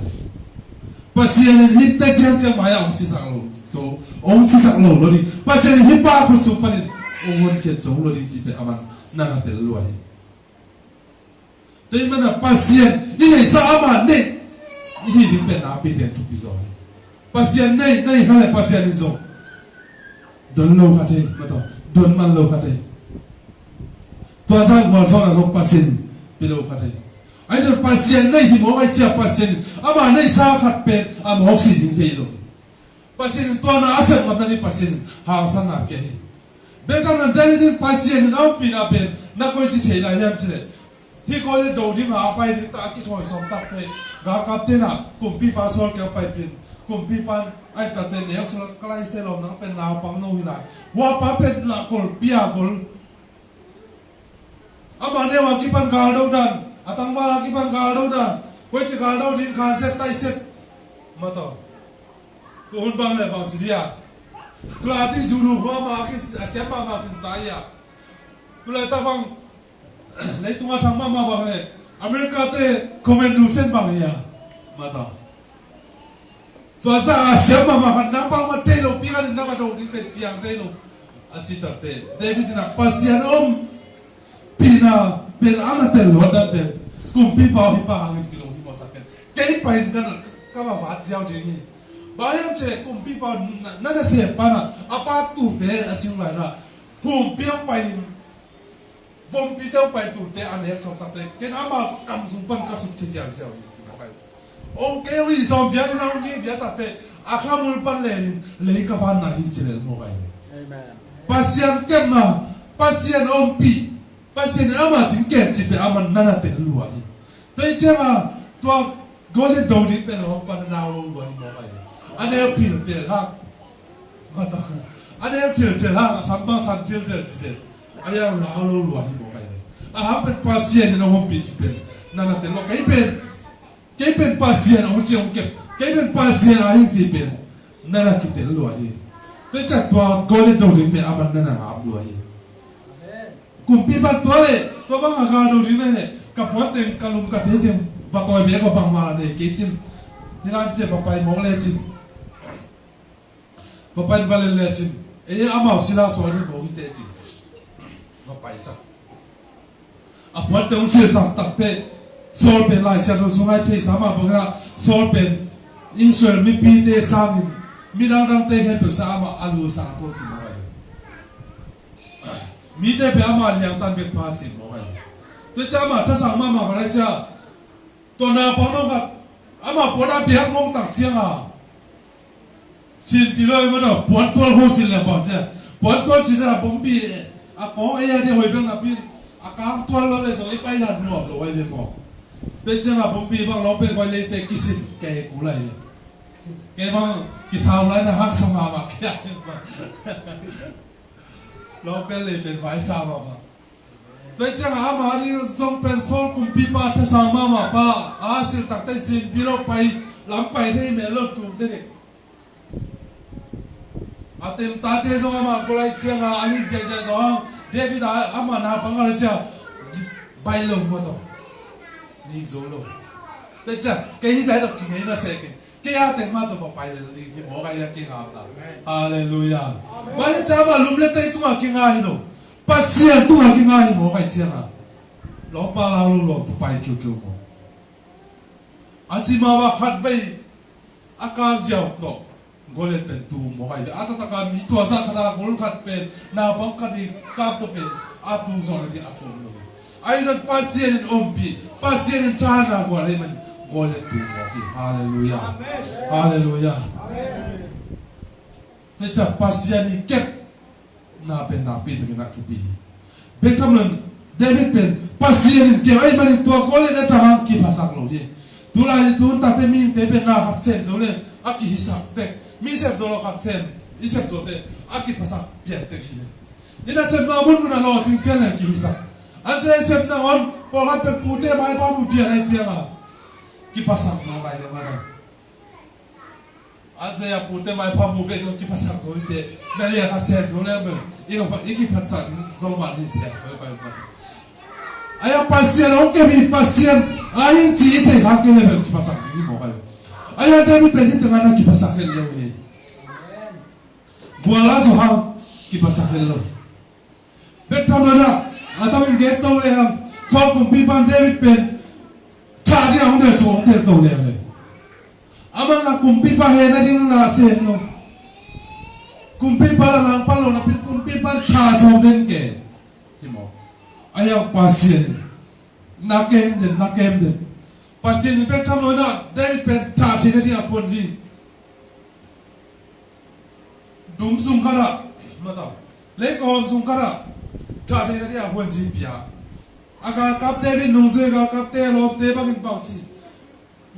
pasien hít tay chang mà ông xí sang luôn so ông si sak lo đi, pasien hi pa khu chu panin ông won khiat chong lo đi chi pe aman na na tel lo ai te mana pasien ni nei sa ama nei hi di pe na pe ten tu pi zo pasien nei khale pasien ni zo don lo kha te ma to don man lo kha te to sa ngol so na so pasien pe lo kha te ai zo pasien nei hi mo ai chia pasien ama nei sa khat pe am hok si ding te lo pasien to na asem ngam ni pasien ha san na ke be kam na David pasien na pina pen na ko chi chei la yam chi le hi ko le do di ma pai ni ta ki thoi som tak te ga kap te na kum pi pa sol ke pai pin kum pi pan ai ta te ne so klai se lo na pen na pang no hi la wa pa pen la kol pia kol ama ne wa ki pan ga do dan atang ba ki pan ga do dan ko chi ga do din khan set tai set ma to tuhun bang le bang chiria klati juru ho ma ki asyapa ma kin saya tulai ta bang lấy tung thằng ma bang le America te komendo sen bang ya ma ta to sa asyapa ma kan na bang ma te lo pi kan na ma do ni pe piang te lo achi ta te David na pasian pina ben ana te lo da ben cùng pi bao hi pa hangin kilong hi mo saken cái pain kan ka ba wat jiao de ni bayam che cùng pi bao na na se pa na apa tu te a chung lai na cùng pi pain vom pi teu pain tu te an he so ta te ken ama kam sung pan ka sut ke jiao jiao ông cái gì sao việc nào cũng việc ta thế, akhamul pan lấy cái van này chỉ là một cái. Pasien kem na, pasien ông pi, pasien ama chính kem chỉ bị ama nana tên lúa đi. Tôi chắc là tôi gọi lên đầu đi bên ông pan nào luôn một cái. Anh em pil ha, mà ta, anh em chill ha, sampai santil chỉ anh em lao luôn một cái. À bên pasien nó ông pi chỉ bên nana tên lo cái bên pasien ông chỉ ông kẹp cái bên pasien ai chỉ bên nana cái tên lúa đi tôi chắc tôi gọi lên đầu đi bên aman nana áp lúa đi cùng pi ban tôi bang agak đầu đi này cặp bát tên kalung cặp thế tên và tôi biết có bằng mà này cái chânนี่ร้านเปียกไปมองเลยจินพอไปวันเลยจินอามาสิลาสวนนี่มองเตจินมาไปสักพอเตงเสียสักตักเตโซลเป็นลายเสียเราส่งให้เทสามาบอกว่าโซลเป็นอินสวนมีปีเตสังมีเราดังเตะให้เป็นสามาอาลูสังโตจินมาไว้มีเตะเป็นอามาเลี้ยงตันเป็นพาจินมาไว้ตัวจ้ามาถ้าสั่งมาอะไรจ้าตัวนาปองน้องกับอามาปวดอาเปียกมองตักเชียงสินปีเลยมันปวดตัวหัวสินเลยบอกเจ้าปวดตัวจิตระผมปีอากงไอ้ยันที่หอยเรื่องนับปีอากางตัวเราเลยส่งไอ้ไปหลัดหนวดเราไว้เรียนบอกเป็นเจ้าผมปีบางเราเป็นคนเลยแต่กิสิแกกูเลยแกบางกิทาวไรนะฮักสมาบักแกเราเป็นเลยเป็นไว้ซาบักตัวเจ้าอามาที่ส่งเป็นโซลกุมปีป้าที่สร้างมาป้าอาศิลตักแต่สินปีเราไปหลังไปที่เมลตูเด็กอาเต็มตาเตจงอามาก็เลยเชียงอันนี้เจ้าจงเดวิดอามานาปังอะไรเจ้าไปลงมาต่อนิ่งโซโลแต่เจ้าแกที่ไหนต้องกินไงนะเสกแกอาเต็มมาต่อไปเลยนี่บอกอะไรกินอาบน้ำฮาเลลูยาวันนี้เจ้ามาลุมเล่ตัวตัวกินอะไรหนูpasien tu lagi ngai mo kai chianga lo pa la lo pai kyu kyu mo aji ma ba khat bai aka jiao to gole pen tu mo kai ata ta ka mi tu asa khana gol khat pen na bang ka di kap to pen atu zon di atu lo ai zan pasien ompi pasien ta na go lai man gole tu mo ki hallelujah hallelujah te cha pasien ni kep na pen na pi tu na tu pi betamlan David pen pasien ke ai mani to gole na ta ki phasak lo ye tu la tu ta te mi te pen na khat sen zo le aki hisap te mi sep zo lo khat sen isep zo te aki phasak pia te ni ina sep na mun na lo ting pia na ki hisap an se sep na on po la pe pu te mai ba mu pia na chia ma ki phasak na lai de ma aze ya pute mai pamu be zo ki pasak zo ite na ya ka se zo le me ino pa iki pasak zo ma ni se aya pasien o ke mi pasien ai ti ite ha ke le ki pasak ni mo ba aya de mi pe te ngana ki pasak le yo ni buala zo ha ki pasak le lo betamana atamin get to le ham so kum pi pan David pen cha dia hong de so hong de to le aman na kumpi pa he na ding na sen no kumpi pa lang pa lo na pin kumpi pa tha so den ke himo aya pasien na kem den pasien pe tham lo na dai pe tha thi na di apon ji dum sum kara ma ta le ko sum kara tha thi na di apon ji pia aga kap te bi nung zui ga kap te lo te ba kin pau chi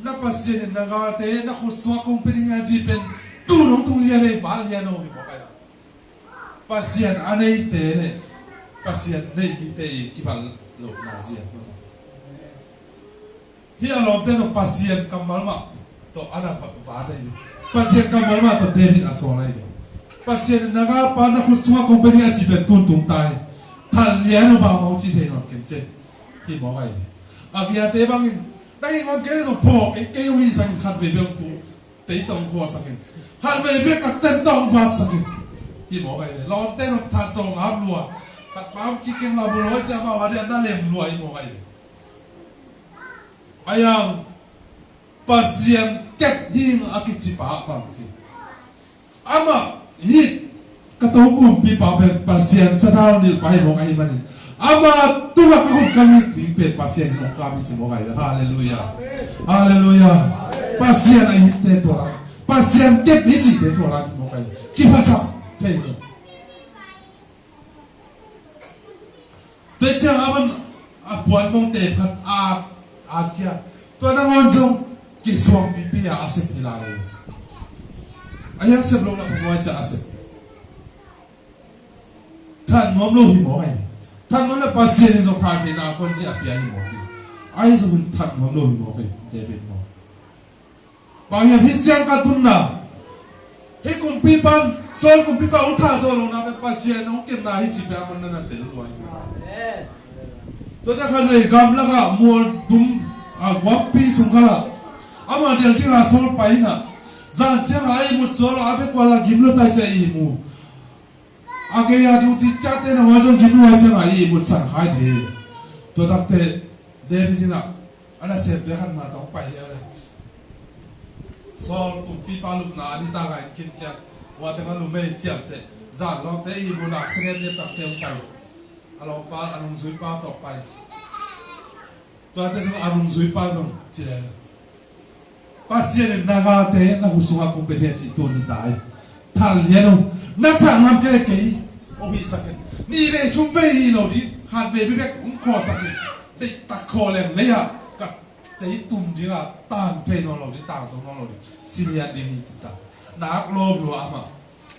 na pasien na ga te na khuswa company nga jipen tu rong tung lia le va lia no mi ba pasien anei te ne pasien nei mi te ki bal lo na zia hi alom te no pasien kamal ma to ana va te pasien kamal ma to David asola ni pasien na ga pa na khuswa company nga jipen tu tung tai thal lia no ba mau chi te no ken che hi mo ai agia te bang đây ngon cái này rồi phò cái huy sang khát về bên phụ tế tông khoa sang cái khát về bên các tên tông phát sang cái khi bỏ cái này lo tên nó thà trồng áp lùa khát báo chỉ cái là bùa nói cha bảo là nó làm lùa như vậy ayang pasien ket hing akichipa pangti ama hit katahukum pipa pasien sadao ni pai mo ai manin ama tunga kahun kami pe pasien mo kami chimo ai haleluya haleluya pasien ai te to pasien ket ichi te to la mo kai kipasa te te chang aman apuan mong te phat a kia to na ngon jong ki suang pipi a asep nilai ayang sep lo na ko cha asep tan mom lo hi mo ai tan mom na pasien zo tha te na kon ji apia hi mo ai zo tan mom lo hi mo kai David mo pa ya hi chang ka tun na he kum pi pan sol kum pi pa utha zo lo na pasien no kem na hi chi pa man na te lo ai to ta khan nei gam la ga mo dum a wapi sungkala ama dia ki ha sol pai na za chang ai mu sol a be kwala gimlo tai chai mu age ya ju ti cha te na wa jong gimlo ai chang ai mu sang hai de to tak te David na ana se te khan ma tong pai ya sol kum pi pa lu na ani ta ga kin kya wa te kan lu me cham te za lo te i mu na se ne tak te pai along pa along zui pa to pai to ate so along zui pa dong chi le pasien na ga te na husunga competence to ni dai thal yeno na tha ngam ke ke o bi saken ni be chum be hi lo di han be be kum kho saken de ta kho le me ya ka te tum di ga tan te no lo di ta so no lo di sinia di ni ta na lo lo ama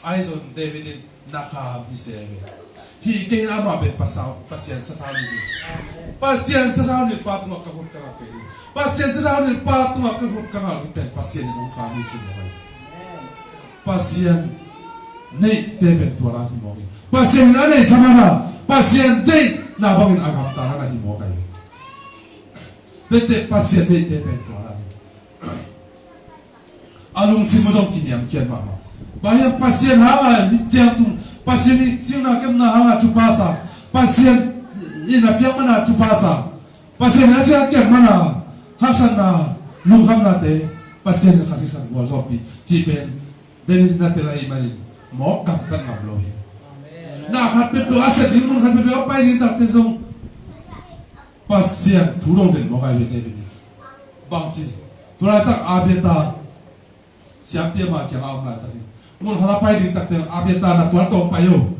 ai so David na kha bi se hi ke ama be pasien sa tha ni pasien sa tha ni pa tu ka hut ka ke pasien sa tha ni pa tu ka hut ka ngal te pasien mo ka ni chi mo pasien nei te be tu ra ki mo pasien na nei chamana pasien te na bangin agam ta na hi mo kai te pasien nei te be tu ra alung si mo jong ki niam kian ma bayang pasien ha ma ni chang tu pasien ni china kem na ha tu pasa pasien ina piang mana tu pasa pasien na cha kem mana hasan na lu kham na te pasien na khati san wal sopi chi pen David na te lai mari mo kam tan ngam lo hi na khat pe pe aset ni mun khat pe pe pai ni tak te song pasien thu rong den mo kai ve David bang chi tu la tak abeta siam pia ma kya am na ta mun hara pai ni tak te abeta na puan to pa yo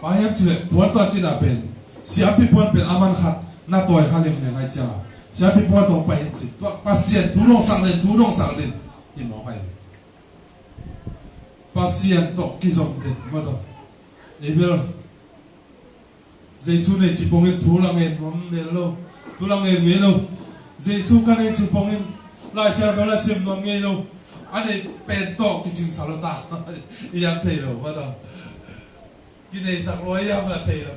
pa yam chi puan to chi na pen siam pi puan pen aman khat na toy khalem ne ngai cha siam pi puan to pa yin chi pasien thu rong sang le ni mo kai pasien to ki zong de ma to ebel Jesu ne chi pongin thu lang en mom ne lo thu lang en me lo Jesu ka ne chi pongin la cha ba la sim nom nge lo ane pen to ki jing salota yang thei lo ma to ki nei sak loi yang la thei lo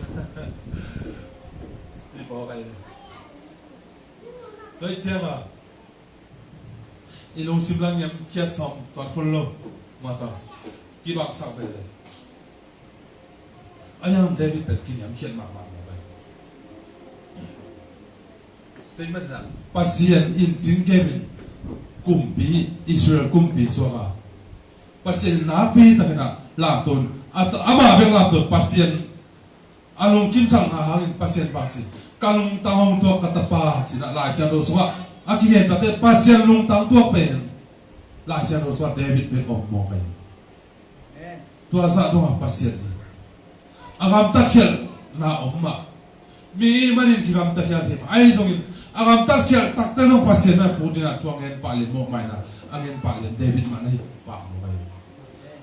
ni bo kai toi che ma ilong sim lang yam kiat som ton khol lo ma to ki bak sak be ayam David pet ki yam kiat ma ma ba te ma na pasien in jing kevin kumpi Israel kumpi soha pasien napi ta na lam ton ama be lam ton pasien alung kim sang na hangin pasien ba chi kalung tawong to katapa chi na la cha do soha akiye ta te pasien lung tang to pen la cha do soha David be om mo kai to asa to pasien agam takhel na omma mi manin ki gam takhel he ai zongin agam takhel tak ta zong pasien na khudina tuangen palen mo mai na angen palen David ma nai pa mo kai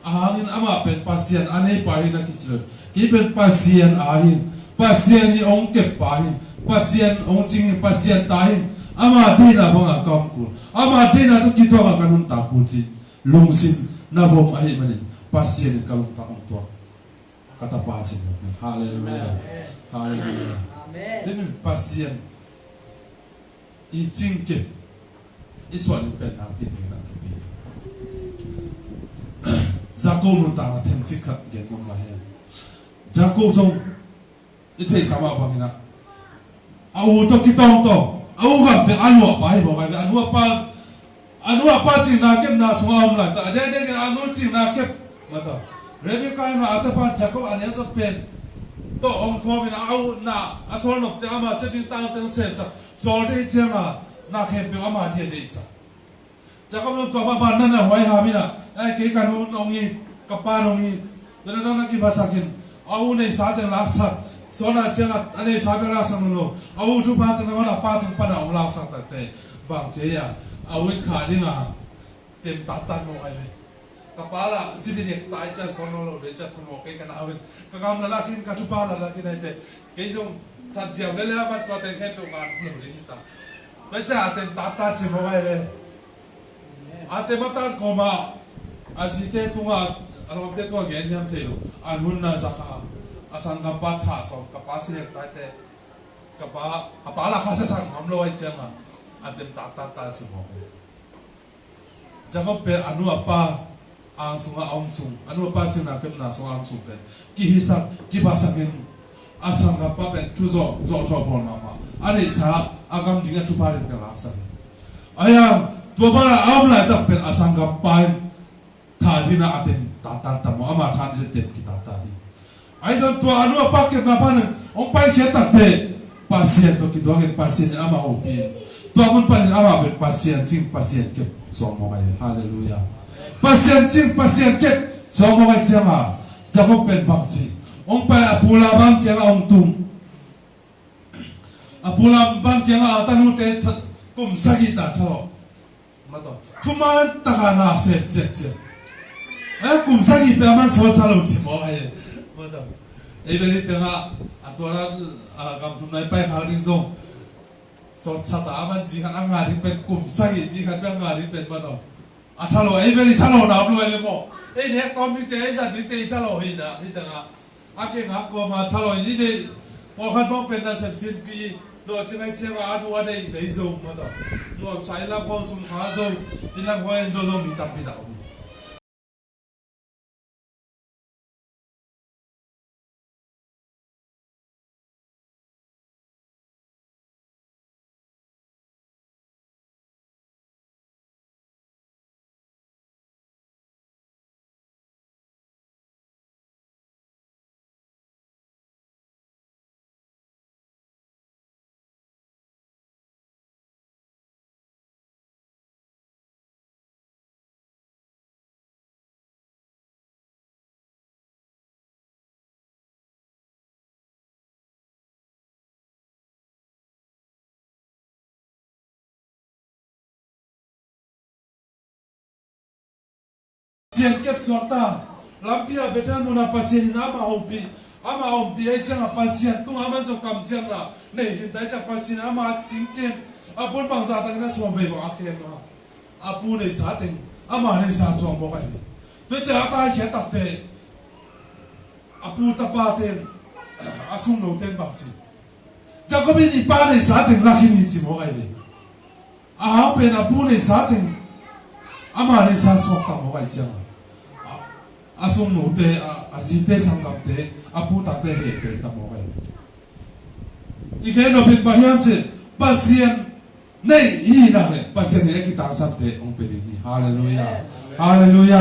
ahangin ama pen pasien anei pa na kichlo ki pen pasien ahin pasien ni ong ke pa hin pasien ong ching pasien ta hin ama dina banga kam ku ama dina to ki to ka kanun ta ku chi lungsin na vom ai manin pasien kalung ta ong to kata pa chi haleluya haleluya amen pasien i chingke iswan pen na pi na pi Jacob mun ta na them chikhat gen mong la he Jacob jong i thei sama ba na au to ki tong to au gặp thì anu apa bảo cái anu apa chỉ na kép na xuống ông lại tại đây cái anu chỉ na kép mà thôi Rebecca mà ata pa Jacob anh em giúp pen to ông khoa mình au na asol nộp tiền mà sẽ đi tăng tiền xem sao sol đây chưa mà na kép bị ama thiệt đấy sao Jacob nó to ba năn là hoài hà mình à cái canu ông ấy kapan ông ấy đó là nó cái bahasa kin au này sát tiền lạc sát Sona jangan ane sabar lah sama lo. Awu tu patut nama lah patut pada orang lah sang tete. Bang Jaya, awin kali ngah tem tatan mo ay. Kapala sini ni taja sona lo beja kumo kay kana awin. Kakam lalakin katupala lalakin ay te. Kay jong tadjam lele abat ko ten kay tungan lo di kita. Beja tem tatan si mo ay. Ate matan koma asite tunga alam te tunga genyam telo. Anun na zakah. Asang kapal thả so kapal sih yang kaya kapal lah kasih sang amlo aja mah adem tata cuma jangan pe anu apa angsunga angsung anu apa cina kemna so angsung pe kihisap kibasangin asang kapal pe tuzo zo pon mama ane sa agam dengan cupari terasa ayam tua bara amla tak pe asang kapal thadi na adem tata tamu ama thadi adem kita tadi Aidon tua anu apa ke apa nih? Om pai cetak te pasien tu kita orang pasien ama opi. Tua mun paling ama ber pasien cing pasien ke suamo kai. Haleluya. Pasien cing pasien ke suamo kai cema. Jago pen bangci. Om pai apula bang ke om tum. Apula bang ke tanu te kum sagi ta tho. Mato. Cuma takana se cek. Kum sagi pe aman so salu cimo kai. Ini tengah aturan kampung naik pai hari zong sort satu aman jika angari pen kumsai jika angari pen mana atalo ini chalo na lu ini mo ini tom itu ini jadi itu italo ini tengah akhir aku mah talo ini deh orang bang pen dah sepsin pi lo cina cina adu ada ini zong mana lo saya lah konsum khazong ini lah kau yang zong minta pindah Jengkep suarta lampia betan muna pasien ama hompi ay jang pasien tu aman so kam jang la nei hindai jang pasien ama jingke apun bangsa tangna suambe mo akhe ma apu nei sa teng ama nei sa suam mo kai to cha ta khe tak te apu tapa ten asung no ten bakchi jakobi ni pa nei sa teng lakhini chi mo kai le a pe na pu nei sa teng ama nei sa suam ta mo kai jang asung no te asite sanggap te apu tak te he te tamo kai ike no pin bahiam che pasien nei hi na le pasien ne kita sab te ong pe ni haleluya haleluya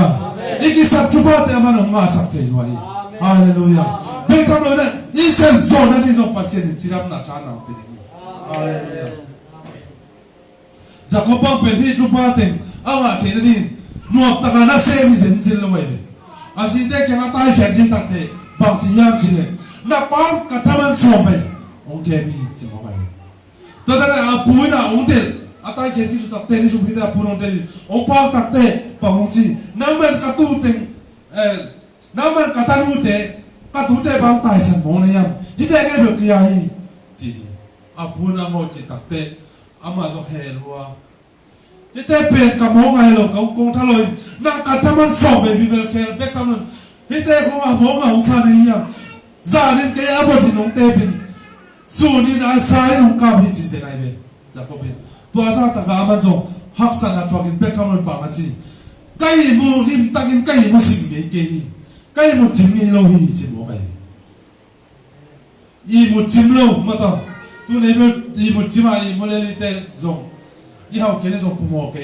iki sab chupa te amano ma sab te noi haleluya pe kam lo ne isem zo na ni zo pasien chiram na cha na pe ni haleluya Jacob pe hi chupa te awa te ni nuap ta na se mi zen jil lo mai asing dek yang atai kerja tak dek bang ciam cile nak bang kataman somai orang ni cuma kai tu dah apu ina orang dek atai kerja tu tak dek ni cuma kita apu orang dek orang bang tak dek bang orang ci namun katu teng namun katanu dek katu dek bang tai san mau ni yang kita ke berkiai ci apu na mau ci tak dek ama so helwa kita pe kamu ngai lo kong thaloi na kataman so be bibel kel be kamun kita ko ma mo ma usa ni ya za nin ke aboti nong te bin su ni na sai nong ka bi chi se nai be ja ko be to asa ta ga ma jo hak sa na thokin be kamun ba ma chi kai mu nim takin kai mu sing me ke ni kai mu chim ni lo hi chi mo kai i mu chim lo ma ta tu này bên đi một chiếc máy một lên tê dùng y hậu cái này dùng phụ mẫu cái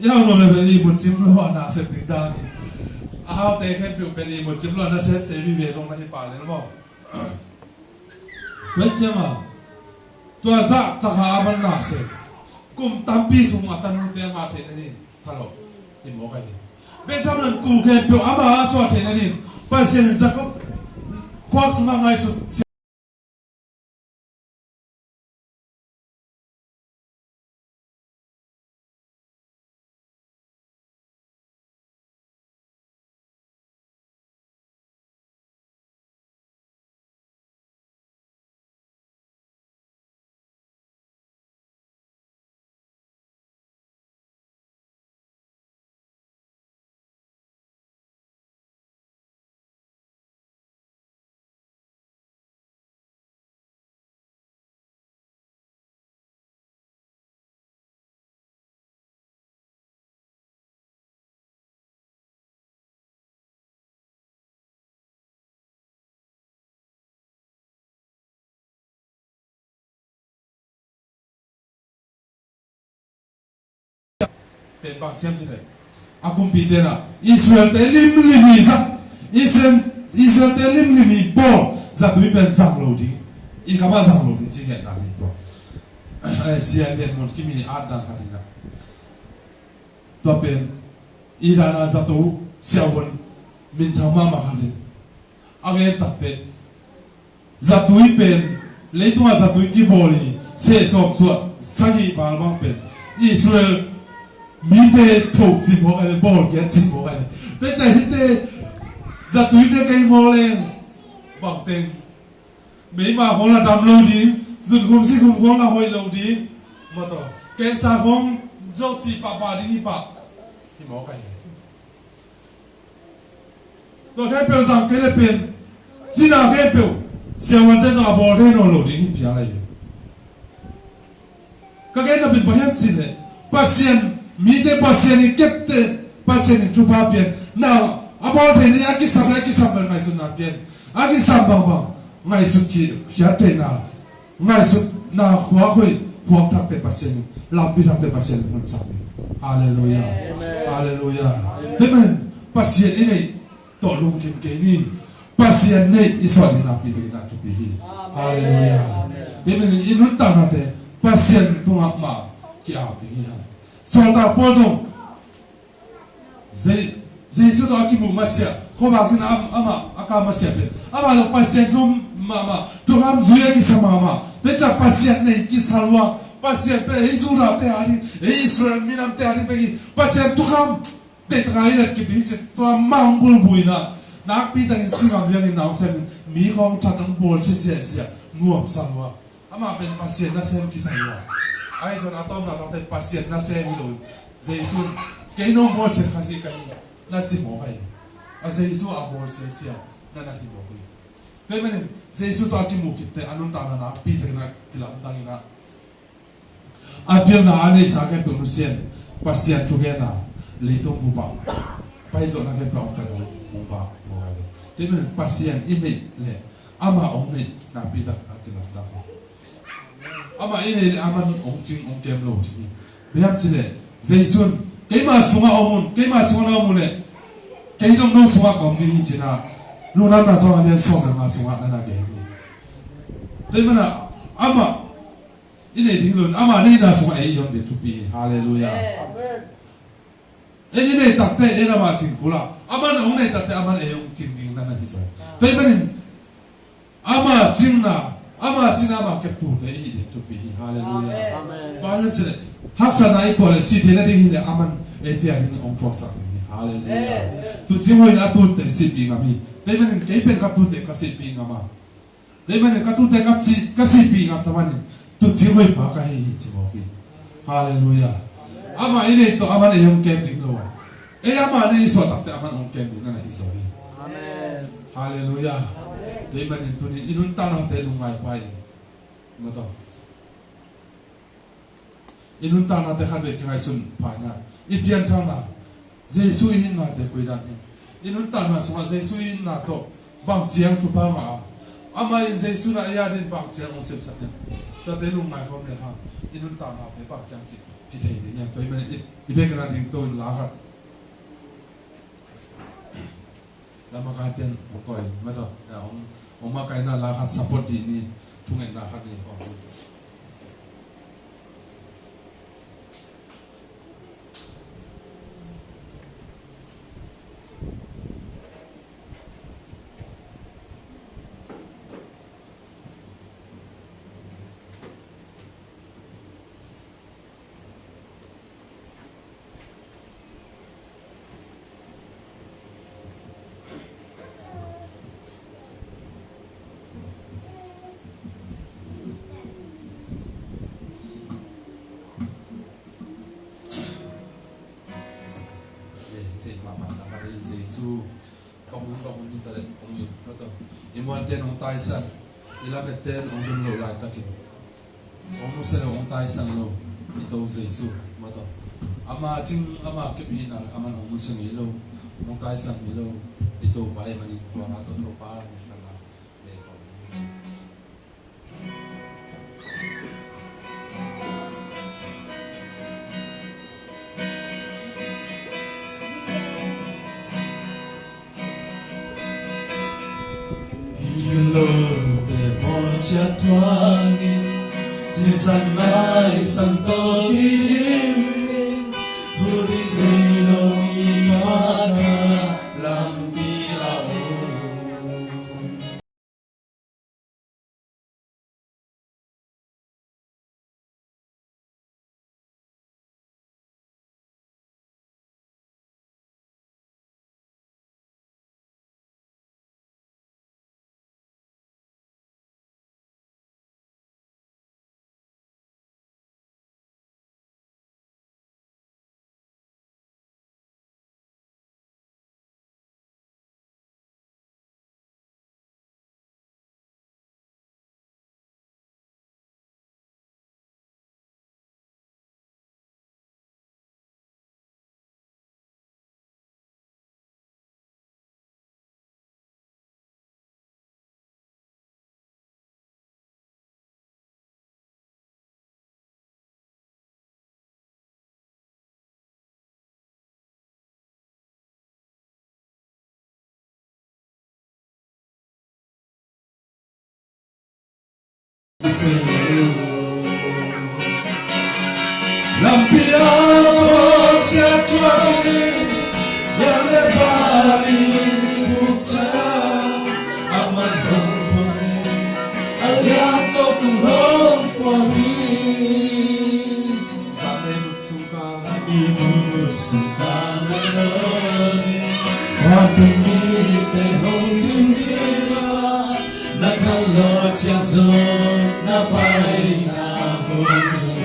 y hậu rồi bên đi một chiếc lo na sẽ tính đa đi hậu tê cái biểu bên đi một chiếc lo na sẽ tê bị về dùng là hiện tại đúng không vậy chứ mà tua dạ ta hà bên na sẽ cùng tam pi dùng mà tan tê mà thế này thà lo hiện mẫu cái này bên trong lần tu cái biểu ám à so thế này phải xem chắc có quan sát ngay sốเป็นบางเชื่อมใช่ไหมอากุมปีเดน่ะอิสราเอลเตลิมลิมีซักอิสราเอลเตลิมลิมีบอลจะตุยเป็นจังโลดีอีกบ้าจังโลดีจริงๆนะนี่ตัวเสียเรียนหมดที่มีอาดันขัดนะตัวเป็นอิรานจะตุเสียวันมินทามามาขัดอันนี้ตัดเตจะตุยเป็นเลยตัวจะตุยกี่บอลนี่เสียสองส่วนสักกี่บาลบ้างเป็นอิสราเอลมีเตะถูกจิบหัวกันบอลเกียร์จิบหัวกันแต่ใจที่เตะจะตุยเตะกันโมเลงบังเต็งไม่มาของเราดำโลดีจุดคุมสิคุมของเราหอยโลดีมาต่อแกสาของเจ้าสีป่าดีนี่ป่าที่หมอกันตัวแค่เปลี่ยนสังเกตเลยเปลี่ยนจีน่าแค่เปลี่ยนเสียวันเต้นเอาบอลเท่นโลดีนี่เพียงอะไรอยู่ก็แค่นั้นเป็นพยานจีนเลยปัสเซียนมีแต่ปัสเซียนเก็บแต่ปัสเซียนจุดพาเปลี่ยนน่าอาบอลเท่นี่อากิสับเป็นไงสุดน่าเปลี่ยนอากิสับบางไงสุดขี้ขี้เท่น่าไงสุดน่าหัวคุยหัวทักแต่ปัสเซียนลำปีทักแต่ปัสเซียนมันสับฮาเลลูยาฮาเลลูยาแต่มันปัสเซียนนี่ต่อลุงกินเกนี่ปัสเซียนนี่อิสราเอลน่าปีตัวน่าทุกปีฮาเลลูยาแต่มันอินุนตานาเตปัสเซียนตัวมากี่อาบินี่ฮะส่วนตาปอจงเจสุดอากิมุมาเสียเขาบอกกินอามาอากามาเสียเป็นอามาปัสเซียนรุมมาทุกคำจุยกิสมาแต่จากปัสเซียนในกิสลวะปัสเซียนเป็นอิสุราเตอารีอิสราเอลมีน้ำเตอารีเป็นปัสเซียนทุกคำเตะไกลเลยกิบิจิตัวมังบุลบุยนะนักปีตั้งสิงคโปร์ยังหนาวเส้นมีของทัดน้ำบอลเสียงัวสลวะอามาเป็นปัสเซียนน่าเส้นกิสลวะไอ้ส่วนอาตอมเราต้องเป็นปัสเซียนน่าเส้นมิลุนเจสุนเกยโนบอลเสียข้าศึกกันน่าจิโมให้อาเจสุอาบอลเสียนั่นน่าที่บอกเลยแต่เมื่อเจสุตัวกิมุกิตแต่อนุตานานะปีถึงนักกีฬาตั้งนะอาเปียนาอันนี้สักแค่เป็นมุสลิมปัสเซียนทุกอย่างนะเลยต้องบุบะไปส่วนนักแค่เป็นองค์การบุบะบอกเลยแต่เมื่อปัสเซียนอิมิเลยอามาองค์นี้นักปีตั้งนักกีฬาตั้งอามาอินี่อามันองค์จริงองค์เกมโลที่นี่เบียบจีเลยเจสุนเกี่ยมาสุงาอมุนเกี่ยมาสุงาอมุนเลยเกี่ยจงโน้สุงากอมนี่จีน่าลูกนั้นน่าจะเรียนสอนมาสุงานั่นน่ะเกี่ยนี่แต่เมื่ออามาอินี่ที่ลุนอามานี่น่าสุงาเอียนเดทุปีฮาเลลูยาเอ็นี่ตัดแต่เอ็น่ามาจริงกูละอามันองค์นี่ตัดแต่อามันเองจริงจริงนั่นน่ะที่ใช่แต่เมื่ออามาจริงนะอามาจริงอามาเก็บตัวแต่อีเดทุปีฮาเลลูยาบ้านเจริญฮักษาในตัวเลยสิ่งที่นั่นเองเนี่ยอามันเอติอารินองค์พระสักนี่ฮาเลลูยาตุจิมวยนัตุเตสิปีงามีแต่เมื่อเก็บเป็นกัตุเตกัสิปีงามาแต่เมื่อกัตุเตกัสิปีงาทำไมตุจิมวยปากให้จิมวยฮาเลลูยาอามาอินี่ตัวอามันเองเก็บดิ้งโลอามานี่สวดแต่อามันองค์เก็บดิ้งนั่นแหละที่สวยฮาเลลูยาแต่เมื่อตัวนี้อินุนตานาเตลุงไงไปมาต่ออินุนตานาเตขันเวกไงสุนผ่านนะอีเพียนทางนะเจสุอินนาเตคุยดันอินุนตานาสุมาเจสุอินนาโตบางเจียงทุพามาอ ama in Jesu na ya din bak chang ong sep sak ne ta te lung mai khom le ha inun ta na te bak chang chi pi thei de nya to i me i be kana ding to la khat la ma ka ten mo toy ma to ong ma kai na la khat support di ni thung en la khat ni ko Giêsu ông như ta ông như nó to imuan ten ông tai san ilamet ten ông dun lo lai takin ông nu sen ông tai san lo ito Giêsu ma to ama ching ama ke bi na ama ông nu sen lo ông tai san lo ito bai mani ko na to pa na na le ko Si san mai santo dilim huri dilo imara lambi ao Lampiao siatuani yang lebari buca aman homponi aliato tuhong pori zane mutuka ibu suka menari waktu te hong jundira nakalo chiangzo na pai na hong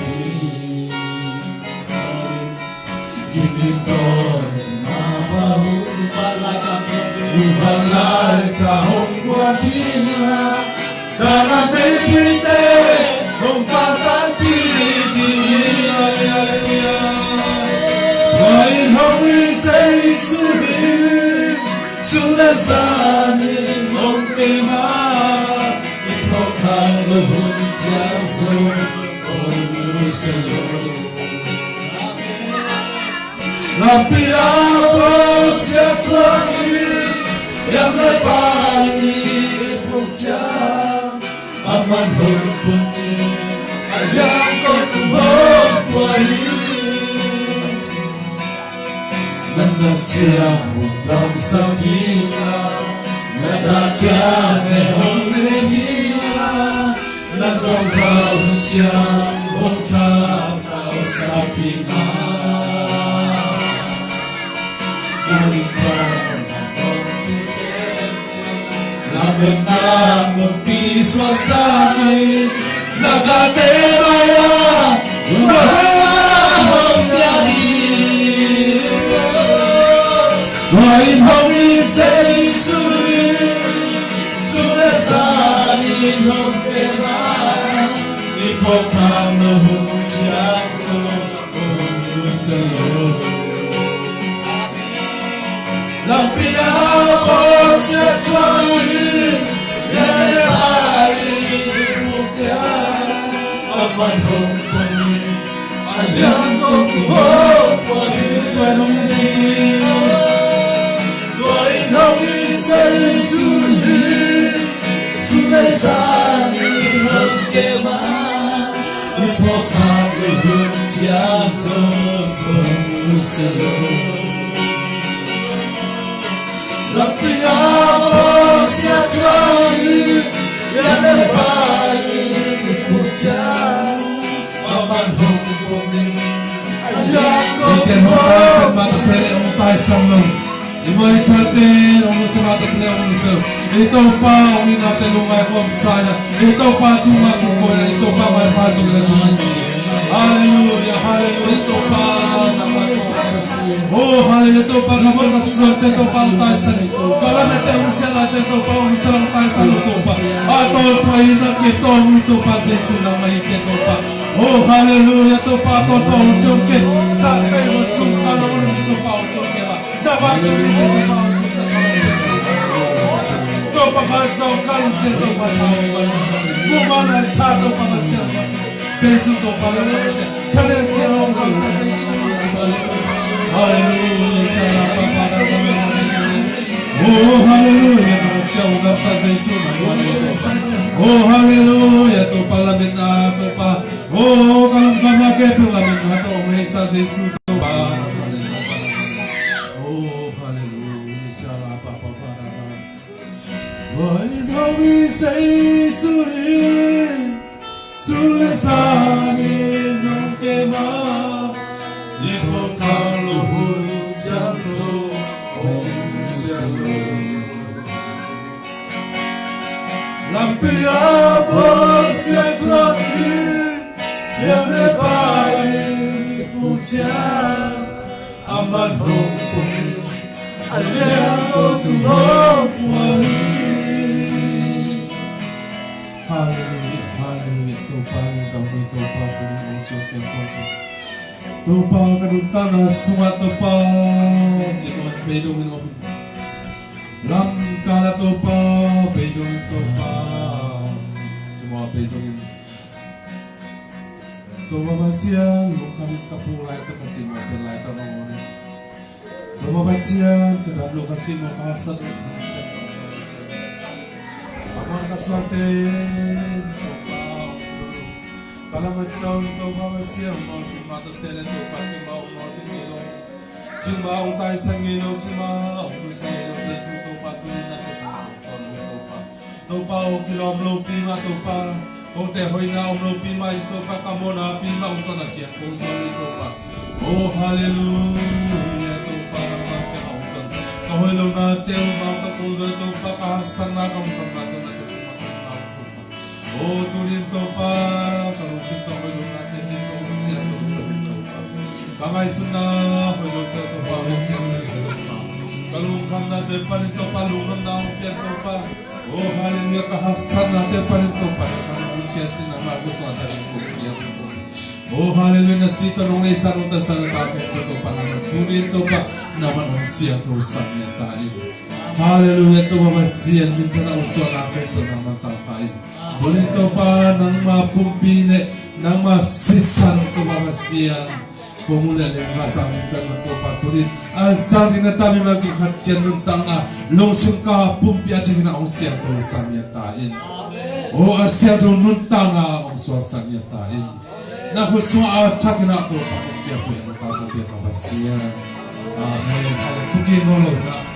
Uvalai tahong buatina dalam begite umpatan pidiya Wain hongi sei subi sudah sani umpema ipokan luhun jauh olu selo Lampiao siatuani yang lebari buca aman homponi yang kau tumpari menajah dalam sakina menajah nehong lehia nasong kau siang bongkar kau sakina Benang mempi suasana Nagateraya Waham jadi Wain homi sei suri Sudah saling hompera Ipokam nuhun jangso Unu seluruh Lampiao siatuani yang aman hong kami aliang ko kuhong wali Tuhan Yesus Tuhan hong Yesus Sungai sani hong kema Ipokat luhut siaso pengusaha Lapi apa siatrani yang terbaik pucat aman hukum Ikan hokai semata sele untai samlong Imai satin ong semata sele ong nusa Ito pa ong inate lumay ko sana Ito pa tunga kukoya Ito pa may pasok na tunga Hallelujah, hallelujah Ito pa naman ko Oh, hallelujah Ito pa kamon kasusunod Ito pa ang tayo sa nito Kalamete ang sila Ito pa ang sarang tayo sa luto pa Ato pa inak ito ang luto pa sa isunang mahigit ito pa Oh, hallelujah Ito pa ito ang chonke Sa kayo masungka naman ito pa ang chonke ba Dapat ito pa ang chonke sa kalusin sa isunang Ito pa kasaw kalusin ito pa Bumanan chato pa masya sa isunang pa Tanem silong ka sa isunang Hallelujah, shalom, oh, hallelujah, shalom, sa Jesus, oh, hallelujah, to palamit na, to pa, oh, kalang kamake, palamit na, to, may sa Jesus, to pa, oh, hallelujah, shalom, why now we say sulit, sulisanin ng kema, Ipo kaluhut jaso om sialo Lampi abang siakratir Yang nebai pucat Aman hong pumi Aliang otuhong wahi Hallelujah, hallelujah Tupang kami tupang kami ucap yang Tupa kadutana sumat tupa Cimot pedungin om Lam kala tupa pedungin tupa Cimot pedungin Tupa basian Lung kami kapulay Tekan cimot pelay tanong Tupa basian Kedam lung cimot kasat Amon kaswaten Tupa Kalamat taon tupa basian Mata sele to pa chima o mo tilo chima o tai sangino chima o sangino sa to pa tu na to pa o kilom lo pi ma to pa o te hoi na o lo pi ma to pa kamona pi ma o to na kia ko so to pa oh hallelujah to pa ma ke o so ko hoi lo na te o ma to ko to pa ka san na kam kam na to na to pa oh turin to pa ka lo si to hoi lo na te ni ko Kamay suna, hulog na ito pa, kalungkang natin pa nito pa, lungang na ang piyato pa. Oh, hallelujah, kahaksan natin pa nito pa, kalungkang sinamago sa ating piyato po. Oh, hallelujah, nasita nung naisang utan sa natakit ito pa naman. Tunit ito pa, naman ang siya ito sa niya tayo. Hallelujah, ito mamasiyan, minsan na uso ang akin ito naman tayo. Tunit ito pa, nang mapumpili, nang masisan ito mamasiyan. Pemula lima sampai berbentuk paturin. Asal dina tami magi kacian nuntang long sungka pumpi aja dina usia terusan nyatain. Oh asia tu nuntang usia nyatain. Nah khususnya acak dina tu pakai dia punya nuntang dia kawasia. Amin. Kalau pergi nolong nak